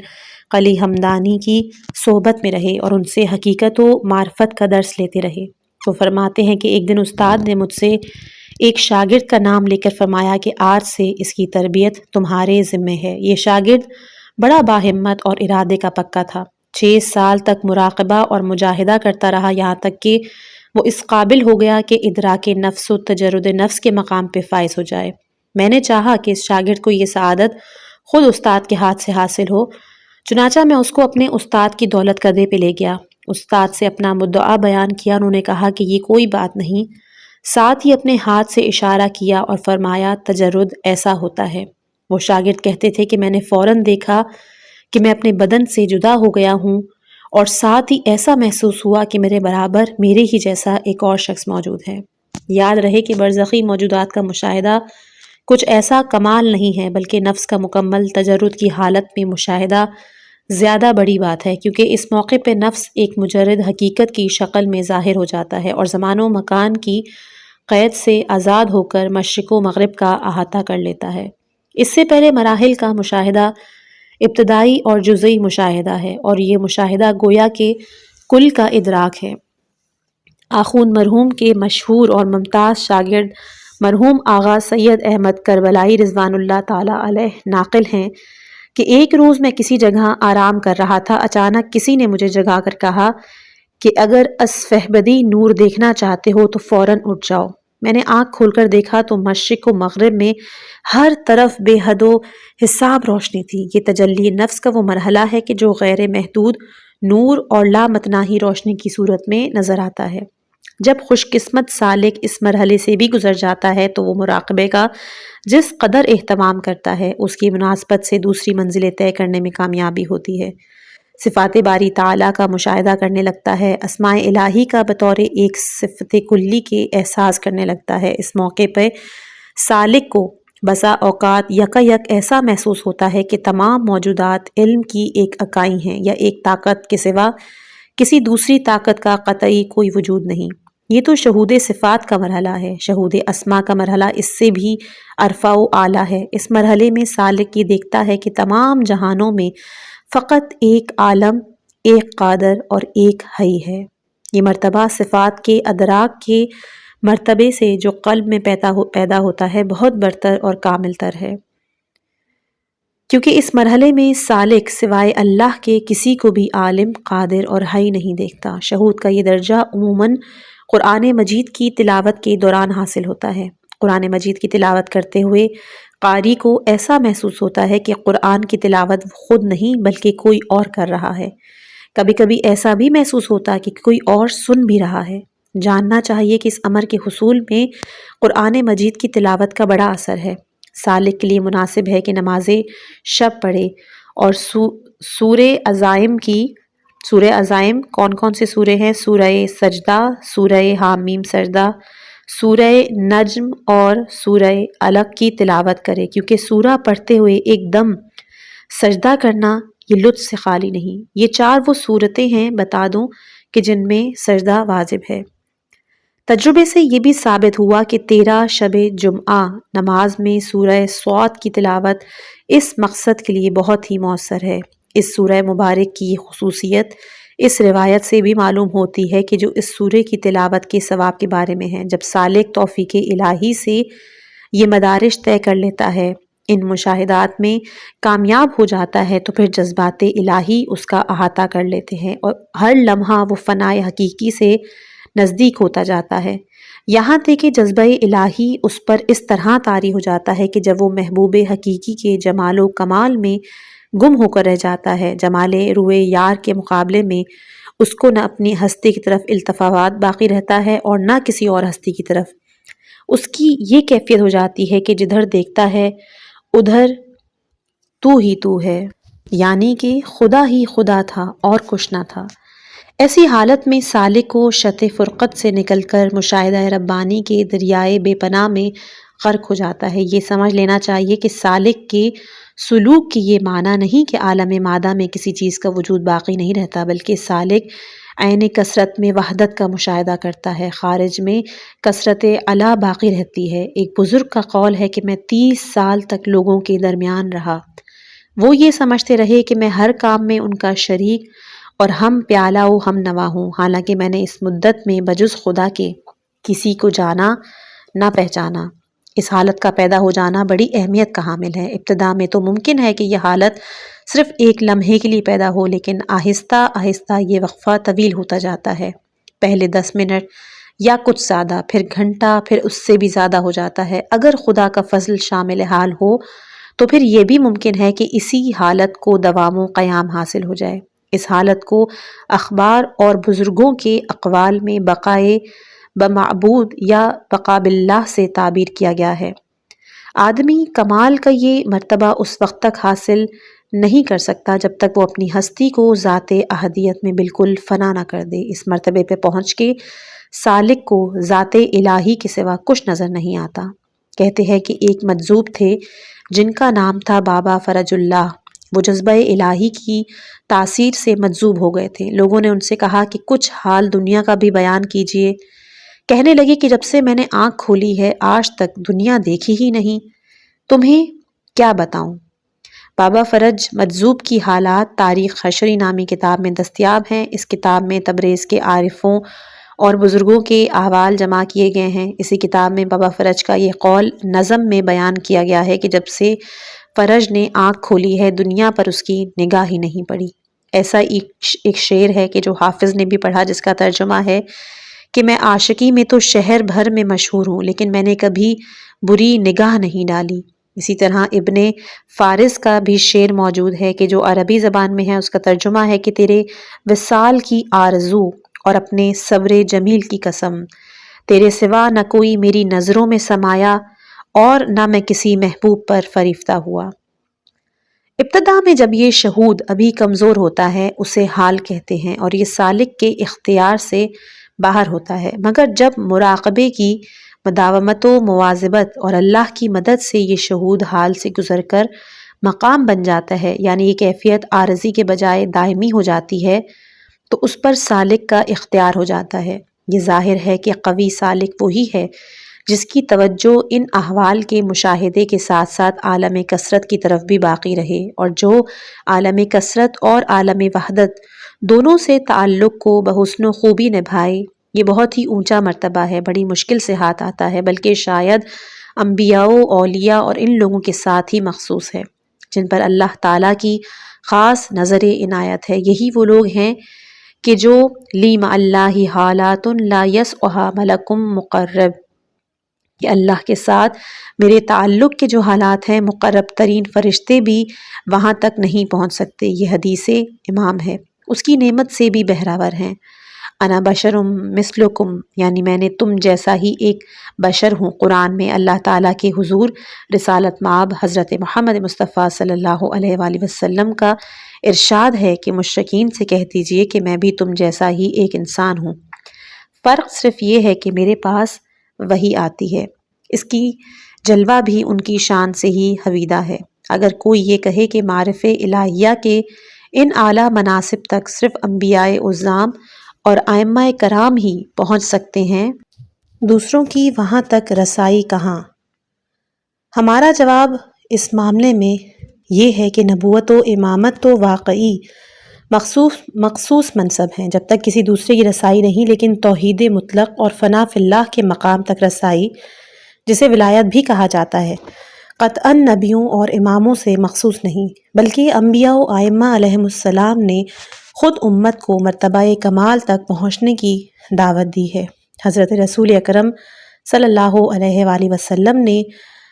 قلی ہمدانی کی صحبت میں رہے اور ان سے حقیقت و معرفت کا درس لیتے رہے۔ وہ فرماتے ہیں کہ ایک دن استاد نے مجھ سے ایک شاگرد کا نام لے کر فرمایا کہ آج سے اس کی تربیت تمہارے ذمہ ہے۔ یہ شاگرد بڑا باہمت اور ارادے کا پکا تھا۔ 6 سال تک مراقبہ اور مجاہدہ کرتا رہا، یہاں تک کہ وہ اس قابل ہو گیا کہ ادراک نفس و تجرد نفس کے مقام پہ فائز ہو جائے۔ میں نے چاہا کہ اس شاگرد کو یہ سعادت خود استاد کے ہاتھ سے حاصل ہو، چنانچہ میں اس کو اپنے استاد کی دولت کدے پہ لے گیا۔ استاد سے اپنا مدعا بیان کیا، انہوں نے کہا کہ یہ کوئی بات نہیں، ساتھ ہی اپنے ہاتھ سے اشارہ کیا اور فرمایا تجرد ایسا ہوتا ہے۔ وہ شاگرد کہتے تھے کہ میں نے فوراً دیکھا کہ میں اپنے بدن سے جدا ہو گیا ہوں اور ساتھ ہی ایسا محسوس ہوا کہ میرے برابر میرے ہی جیسا ایک اور شخص موجود ہے۔ یاد رہے کہ برزخی موجودات کا مشاہدہ کچھ ایسا کمال نہیں ہے بلکہ نفس کا مکمل تجرد کی حالت میں مشاہدہ زیادہ بڑی بات ہے، کیونکہ اس موقع پہ نفس ایک مجرد حقیقت کی شکل میں ظاہر ہو جاتا ہے اور زمان و مکان کی قید سے آزاد ہو کر مشرق و مغرب کا احاطہ کر لیتا ہے۔ اس سے پہلے مراحل کا مشاہدہ ابتدائی اور جزئی مشاہدہ ہے، اور یہ مشاہدہ گویا کہ کل کا ادراک ہے۔ آخوند مرحوم کے مشہور اور ممتاز شاگرد مرحوم آغا سید احمد کربلائی رضوان اللہ تعالی علیہ ناقل ہیں کہ ایک روز میں کسی جگہ آرام کر رہا تھا، اچانک کسی نے مجھے جگا کر کہا کہ اگر اسفہبدی نور دیکھنا چاہتے ہو تو فوراً اٹھ جاؤ۔ میں نے آنکھ کھول کر دیکھا تو مشرق و مغرب میں ہر طرف بے حد و حساب روشنی تھی۔ یہ تجلی نفس کا وہ مرحلہ ہے کہ جو غیر محدود نور اور لامتناہی روشنی کی صورت میں نظر آتا ہے۔ جب خوش قسمت سالک اس مرحلے سے بھی گزر جاتا ہے تو وہ مراقبے کا جس قدر اہتمام کرتا ہے اس کی مناسبت سے دوسری منزلیں طے کرنے میں کامیابی ہوتی ہے۔ صفات باری تعالیٰ کا مشاہدہ کرنے لگتا ہے، اسماء الہی کا بطور ایک صفت کلی کے احساس کرنے لگتا ہے۔ اس موقع پہ سالک کو بسا اوقات یکا یک ایسا محسوس ہوتا ہے کہ تمام موجودات علم کی ایک اکائی ہیں یا ایک طاقت کے سوا کسی دوسری طاقت کا قطعی کوئی وجود نہیں۔ یہ تو شہود صفات کا مرحلہ ہے۔ شہود اسماء کا مرحلہ اس سے بھی ارفع و اعلیٰ ہے۔ اس مرحلے میں سالک یہ دیکھتا ہے کہ تمام جہانوں میں فقط ایک عالم، ایک قادر اور ایک حی ہے۔ یہ مرتبہ صفات کے ادراک کے مرتبے سے جو قلب میں پیدا ہوتا ہے بہت برتر اور کامل تر ہے، کیونکہ اس مرحلے میں سالک سوائے اللہ کے کسی کو بھی عالم، قادر اور حی نہیں دیکھتا۔ شہود کا یہ درجہ عموماً قرآن مجید کی تلاوت کے دوران حاصل ہوتا ہے۔ قرآن مجید کی تلاوت کرتے ہوئے قاری کو ایسا محسوس ہوتا ہے کہ قرآن کی تلاوت خود نہیں بلکہ کوئی اور کر رہا ہے۔ کبھی کبھی ایسا بھی محسوس ہوتا ہے کہ کوئی اور سن بھی رہا ہے۔ جاننا چاہیے کہ اس امر کے حصول میں قرآن مجید کی تلاوت کا بڑا اثر ہے۔ سالک کے لیے مناسب ہے کہ نماز شب پڑھے اور سورہ عزائم کون کون سے سورے ہیں؟ سورہ سجدہ، سورہ حامیم سجدہ، سورہ نجم اور سورہ علق کی تلاوت کرے، کیونکہ سورہ پڑھتے ہوئے ایک دم سجدہ کرنا یہ لطف سے خالی نہیں۔ یہ 4 وہ صورتیں ہیں بتا دوں کہ جن میں سجدہ واجب ہے۔ تجربے سے یہ بھی ثابت ہوا کہ 13 شب جمعہ نماز میں سورہ صاد کی تلاوت اس مقصد کے لیے بہت ہی مؤثر ہے۔ اس سورہ مبارک کی یہ خصوصیت اس روایت سے بھی معلوم ہوتی ہے کہ جو اس سورے کی تلاوت کے ثواب کے بارے میں ہے۔ جب سالک توفیق الہی سے یہ مدارج طے کر لیتا ہے، ان مشاہدات میں کامیاب ہو جاتا ہے، تو پھر جذبات الہی اس کا احاطہ کر لیتے ہیں اور ہر لمحہ وہ فنائے حقیقی سے نزدیک ہوتا جاتا ہے، یہاں تک کہ جذبہ الہی اس پر اس طرح طاری ہو جاتا ہے کہ جب وہ محبوب حقیقی کے جمال و کمال میں گم ہو کر رہ جاتا ہے، جمال روئے یار کے مقابلے میں اس کو نہ اپنی ہستی کی طرف التفات باقی رہتا ہے اور نہ کسی اور ہستی کی طرف۔ اس کی یہ کیفیت ہو جاتی ہے کہ جدھر دیکھتا ہے ادھر تو ہی تو ہے، یعنی کہ خدا ہی خدا تھا اور کچھ نہ تھا۔ ایسی حالت میں سالک کو شط فرقت سے نکل کر مشاہدہ ربانی کے دریائے بے پناہ میں غرق ہو جاتا ہے۔ یہ سمجھ لینا چاہیے کہ سالک کے سلوک کی یہ معنی نہیں کہ عالم مادہ میں کسی چیز کا وجود باقی نہیں رہتا، بلکہ سالک عین کثرت میں وحدت کا مشاہدہ کرتا ہے، خارج میں کثرت علا باقی رہتی ہے۔ ایک بزرگ کا قول ہے کہ میں 30 سال تک لوگوں کے درمیان رہا، وہ یہ سمجھتے رہے کہ میں ہر کام میں ان کا شریک اور ہم پیالہ و ہم نوا ہوں، حالانکہ میں نے اس مدت میں بجز خدا کے کسی کو جانا نہ پہچانا۔ اس حالت کا پیدا ہو جانا بڑی اہمیت کا حامل ہے۔ ابتدا میں تو ممکن ہے کہ یہ حالت صرف ایک لمحے کے لیے پیدا ہو، لیکن آہستہ آہستہ یہ وقفہ طویل ہوتا جاتا ہے، پہلے 10 منٹ یا کچھ زیادہ، پھر گھنٹہ، پھر اس سے بھی زیادہ ہو جاتا ہے۔ اگر خدا کا فضل شامل حال ہو تو پھر یہ بھی ممکن ہے کہ اسی حالت کو دوام و قیام حاصل ہو جائے۔ اس حالت کو اخبار اور بزرگوں کے اقوال میں بقائے بمعبود یا بقا باللہ سے تعبیر کیا گیا ہے۔ آدمی کمال کا یہ مرتبہ اس وقت تک حاصل نہیں کر سکتا جب تک وہ اپنی ہستی کو ذات احدیت میں بالکل فنا نہ کر دے۔ اس مرتبے پہ پہنچ کے سالک کو ذات الہی کے سوا کچھ نظر نہیں آتا۔ کہتے ہیں کہ ایک مجذوب تھے جن کا نام تھا بابا فرج اللہ، وہ جذبہ الہی کی تاثیر سے مجذوب ہو گئے تھے۔ لوگوں نے ان سے کہا کہ کچھ حال دنیا کا بھی بیان کیجئے۔ کہنے لگے کہ جب سے میں نے آنکھ کھولی ہے آج تک دنیا دیکھی ہی نہیں، تمہیں کیا بتاؤں۔ بابا فرج مجذوب کی حالات تاریخ حشری نامی کتاب میں دستیاب ہیں۔ اس کتاب میں تبریز کے عارفوں اور بزرگوں کے احوال جمع کیے گئے ہیں۔ اسی کتاب میں بابا فرج کا یہ قول نظم میں بیان کیا گیا ہے کہ جب سے فرج نے آنکھ کھولی ہے دنیا پر اس کی نگاہ ہی نہیں پڑی۔ ایسا ایک شعر ہے کہ جو حافظ نے بھی پڑھا، جس کا ترجمہ ہے کہ میں عاشقی میں تو شہر بھر میں مشہور ہوں، لیکن میں نے کبھی بری نگاہ نہیں ڈالی۔ اسی طرح ابن فارس کا بھی شعر موجود ہے کہ جو عربی زبان میں ہے، اس کا ترجمہ ہے کہ تیرے وصال کی آرزو اور اپنے صبر جمیل کی قسم، تیرے سوا نہ کوئی میری نظروں میں سمایا اور نہ میں کسی محبوب پر فریفتہ ہوا۔ ابتدا میں جب یہ شہود ابھی کمزور ہوتا ہے اسے حال کہتے ہیں اور یہ سالک کے اختیار سے باہر ہوتا ہے، مگر جب مراقبے کی مداومت و مواظبت اور اللہ کی مدد سے یہ شہود حال سے گزر کر مقام بن جاتا ہے، یعنی یہ کیفیت عارضی کے بجائے دائمی ہو جاتی ہے، تو اس پر سالک کا اختیار ہو جاتا ہے۔ یہ ظاہر ہے کہ قوی سالک وہی ہے جس کی توجہ ان احوال کے مشاہدے کے ساتھ ساتھ عالم کثرت کی طرف بھی باقی رہے، اور جو عالم کثرت اور عالم وحدت دونوں سے تعلق کو بحسن و خوبی نبھائے۔ یہ بہت ہی اونچا مرتبہ ہے، بڑی مشکل سے ہاتھ آتا ہے، بلکہ شاید انبیاء و اولیاء اور ان لوگوں کے ساتھ ہی مخصوص ہے جن پر اللہ تعالیٰ کی خاص نظر عنایت ہے۔ یہی وہ لوگ ہیں کہ جو لی مع اللہ حالات لا یسعها ملک مقرب، کہ اللہ کے ساتھ میرے تعلق کے جو حالات ہیں مقرب ترین فرشتے بھی وہاں تک نہیں پہنچ سکتے۔ یہ حدیث امام ہے، اس کی نعمت سے بھی بہراور ہیں۔ انا بشرم مثلکم، یعنی میں نے تم جیسا ہی ایک بشر ہوں۔ قرآن میں اللہ تعالیٰ کے حضور رسالت مآب حضرت محمد مصطفیٰ صلی اللہ علیہ وآلہ وسلم کا ارشاد ہے کہ مشرکین سے کہہ دیجئے کہ میں بھی تم جیسا ہی ایک انسان ہوں، فرق صرف یہ ہے کہ میرے پاس وحی آتی ہے، اس کی جلوہ بھی ان کی شان سے ہی حویدہ ہے۔ اگر کوئی یہ کہے کہ معرفِ الہیہ کے ان اعلیٰ مناصب تک صرف انبیاء اعظام اور ائمہ کرام ہی پہنچ سکتے ہیں، دوسروں کی وہاں تک رسائی کہاں؟ ہمارا جواب اس معاملے میں یہ ہے کہ نبوت و امامت تو واقعی مخصوص منصب ہیں، جب تک کسی دوسرے کی رسائی نہیں، لیکن توحید مطلق اور فنا فی اللہ کے مقام تک رسائی، جسے ولایت بھی کہا جاتا ہے، قطعاً نبیوں اور اماموں سے مخصوص نہیں، بلکہ انبیاء و ائمہ علیہم السلام نے خود امت کو مرتبہ کمال تک پہنچنے کی دعوت دی ہے۔ حضرت رسول اکرم صلی اللہ علیہ وآلہ وسلم نے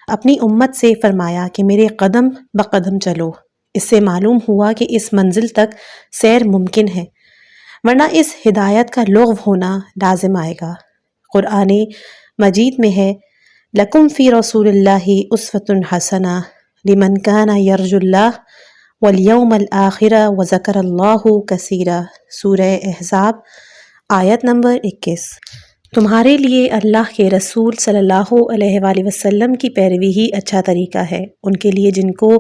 اپنی امت سے فرمایا کہ میرے قدم بقدم چلو۔ اس سے معلوم ہوا کہ اس منزل تک سیر ممکن ہے، ورنہ اس ہدایت کا لغو ہونا لازم آئے گا۔ قرآن مجید میں ہے لَكُمْ فِي رَسُولِ اللَّهِ أُسْوَةٌ حَسَنَةٌ لِمَنْ كَانَ يَرْجُو اللَّهَ وَالْيَوْمَ الْآخِرَ وَذَكَرَ اللَّهُ كَثِيرًا۔ سورہ احزاب آیت نمبر 21۔ تمہارے لیے اللہ کے رسول صلی اللہ علیہ وآلہ وسلم کی پیروی ہی اچھا طریقہ ہے، ان کے لیے جن کو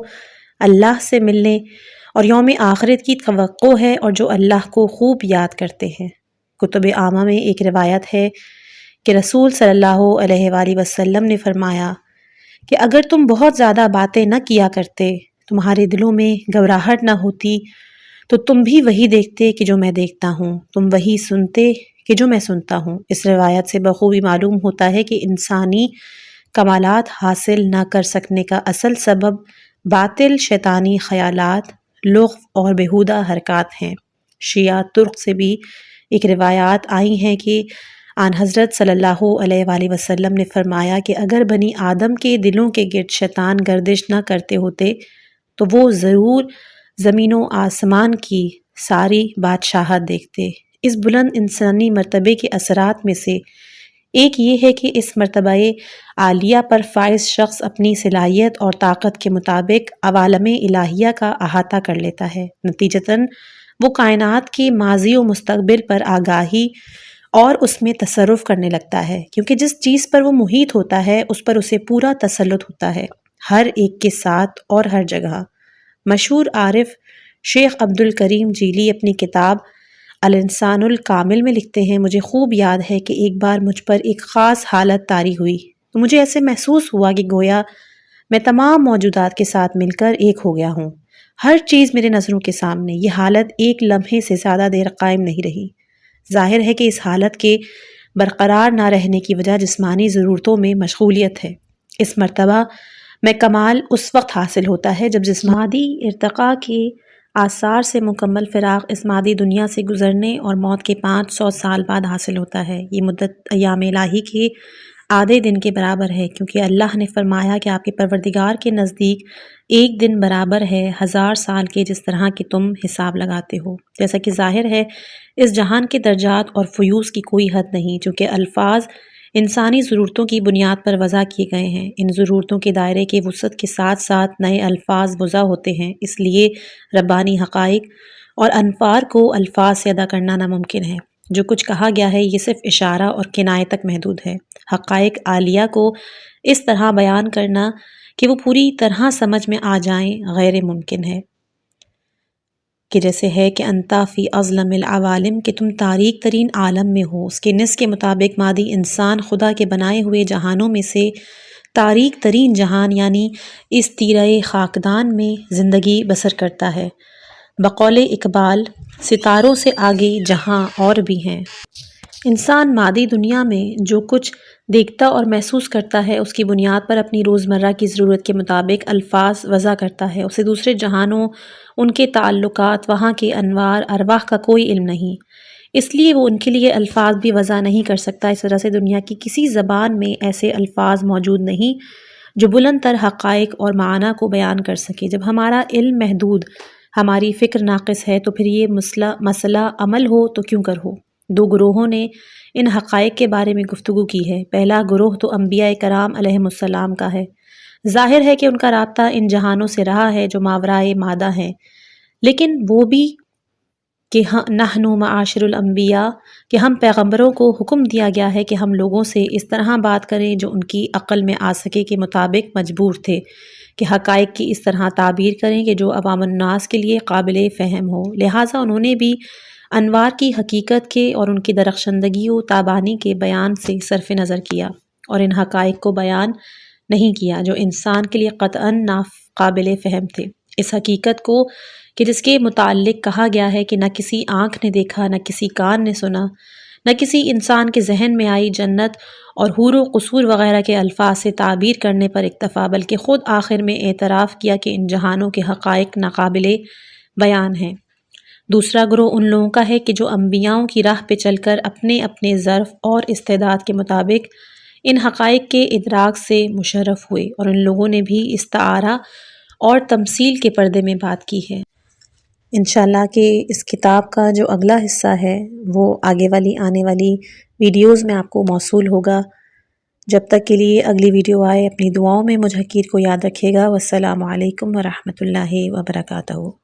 اللہ سے ملنے اور یوم آخرت کی توقع ہے اور جو اللہ کو خوب یاد کرتے ہیں۔ کتب عامہ میں ایک روایت ہے کہ رسول صلی اللہ علیہ وآلہ وسلم نے فرمایا کہ اگر تم بہت زیادہ باتیں نہ کیا کرتے، تمہارے دلوں میں گھبراہٹ نہ ہوتی، تو تم بھی وہی دیکھتے کہ جو میں دیکھتا ہوں، تم وہی سنتے کہ جو میں سنتا ہوں۔ اس روایت سے بخوبی معلوم ہوتا ہے کہ انسانی کمالات حاصل نہ کر سکنے کا اصل سبب باطل شیطانی خیالات، لغو اور بیہودہ حرکات ہیں۔ شیعہ ترک سے بھی ایک روایات آئی ہیں کہ آن حضرت صلی اللہ علیہ وآلہ وسلم نے فرمایا کہ اگر بنی آدم کے دلوں کے گرد شیطان گردش نہ کرتے ہوتے تو وہ ضرور زمین و آسمان کی ساری بادشاہت دیکھتے۔ اس بلند انسانی مرتبے کے اثرات میں سے ایک یہ ہے کہ اس مرتبہ عالیہ پر فائز شخص اپنی صلاحیت اور طاقت کے مطابق عوالم الہیہ کا احاطہ کر لیتا ہے، نتیجتاً وہ کائنات کے ماضی و مستقبل پر آگاہی اور اس میں تصرف کرنے لگتا ہے، کیونکہ جس چیز پر وہ محیط ہوتا ہے اس پر اسے پورا تسلط ہوتا ہے، ہر ایک کے ساتھ اور ہر جگہ۔ مشہور عارف شیخ عبد الکریم جیلی اپنی کتاب الانسان الکامل میں لکھتے ہیں، مجھے خوب یاد ہے کہ ایک بار مجھ پر ایک خاص حالت طاری ہوئی تو مجھے ایسے محسوس ہوا کہ گویا میں تمام موجودات کے ساتھ مل کر ایک ہو گیا ہوں، ہر چیز میرے نظروں کے سامنے۔ یہ حالت ایک لمحے سے زیادہ دیر قائم نہیں رہی۔ ظاہر ہے کہ اس حالت کے برقرار نہ رہنے کی وجہ جسمانی ضرورتوں میں مشغولیت ہے۔ اس مرتبہ میں کمال اس وقت حاصل ہوتا ہے جب جسمانی ارتقاء کے آثار سے مکمل فراغ اس مادی دنیا سے گزرنے اور موت کے 500 سال بعد حاصل ہوتا ہے۔ یہ مدت ایام الہی کے آدھے دن کے برابر ہے، کیونکہ اللہ نے فرمایا کہ آپ کے پروردگار کے نزدیک ایک دن برابر ہے 1000 سال کے، جس طرح کہ تم حساب لگاتے ہو۔ جیسا کہ ظاہر ہے اس جہان کے درجات اور فیوز کی کوئی حد نہیں، چونکہ الفاظ انسانی ضرورتوں کی بنیاد پر وضع کیے گئے ہیں۔ ان ضرورتوں کے دائرے کے وسعت کے ساتھ ساتھ نئے الفاظ وضع ہوتے ہیں، اس لیے ربانی حقائق اور انوار کو الفاظ سے ادا کرنا ناممکن ہے۔ جو کچھ کہا گیا ہے یہ صرف اشارہ اور کنایہ تک محدود ہے۔ حقائق عالیہ کو اس طرح بیان کرنا کہ وہ پوری طرح سمجھ میں آ جائیں غیر ممکن ہے، کہ جیسے ہے کہ انتا فی اظلم العوالم، کہ تم تاریک ترین عالم میں ہو۔ اس کے نص کے مطابق مادی انسان خدا کے بنائے ہوئے جہانوں میں سے تاریک ترین جہان یعنی اس تیرہ خاکدان میں زندگی بسر کرتا ہے۔ بقول اقبال ستاروں سے آگے جہاں اور بھی ہیں۔ انسان مادی دنیا میں جو کچھ دیکھتا اور محسوس کرتا ہے اس کی بنیاد پر اپنی روزمرہ کی ضرورت کے مطابق الفاظ وضع کرتا ہے۔ اسے دوسرے جہانوں، ان کے تعلقات، وہاں کے انوار ارواح کا کوئی علم نہیں۔ اس لیے وہ ان کے لیے الفاظ بھی وضع نہیں کر سکتا۔ اس طرح سے دنیا کی کسی زبان میں ایسے الفاظ موجود نہیں جو بلند تر حقائق اور معنی کو بیان کر سکے۔ جب ہمارا علم محدود، ہماری فکر ناقص ہے، تو پھر یہ مسئلہ عمل ہو تو کیوں کر ہو؟ دو گروہوں نے ان حقائق کے بارے میں گفتگو کی ہے۔ پہلا گروہ تو انبیاء کرام علیہم السلام کا ہے۔ ظاہر ہے کہ ان کا رابطہ ان جہانوں سے رہا ہے جو ماورائے مادہ ہیں، لیکن وہ بھی کہ نحن معاشر الانبیاء، کہ ہم پیغمبروں کو حکم دیا گیا ہے کہ ہم لوگوں سے اس طرح بات کریں جو ان کی عقل میں آ سکے کے مطابق مجبور تھے کہ حقائق کی اس طرح تعبیر کریں کہ جو عوام الناس کے لیے قابل فہم ہو۔ لہٰذا انہوں نے بھی انوار کی حقیقت کے اور ان کی درخشندگی و تابانی کے بیان سے صرف نظر کیا اور ان حقائق کو بیان نہیں کیا جو انسان کے لیے قطعاً ناقابل فہم تھے۔ اس حقیقت کو کہ جس کے متعلق کہا گیا ہے کہ نہ کسی آنکھ نے دیکھا، نہ کسی کان نے سنا، نہ کسی انسان کے ذہن میں آئی، جنت اور حور و قصور وغیرہ کے الفاظ سے تعبیر کرنے پر اکتفا، بلکہ خود آخر میں اعتراف کیا کہ ان جہانوں کے حقائق ناقابل بیان ہیں۔ دوسرا گروہ ان لوگوں کا ہے کہ جو انبیاؤں کی راہ پہ چل کر اپنے اپنے ظرف اور استعداد کے مطابق ان حقائق کے ادراک سے مشرف ہوئے، اور ان لوگوں نے بھی استعارہ اور تمثیل کے پردے میں بات کی ہے۔ انشاءاللہ کہ اس کتاب کا جو اگلا حصہ ہے وہ آگے والی آنے والی ویڈیوز میں آپ کو موصول ہوگا۔ جب تک کے لیے اگلی ویڈیو آئے، اپنی دعاؤں میں مجھ حقیر کو یاد رکھیے گا۔ والسلام علیکم ورحمۃ اللہ وبرکاتہ۔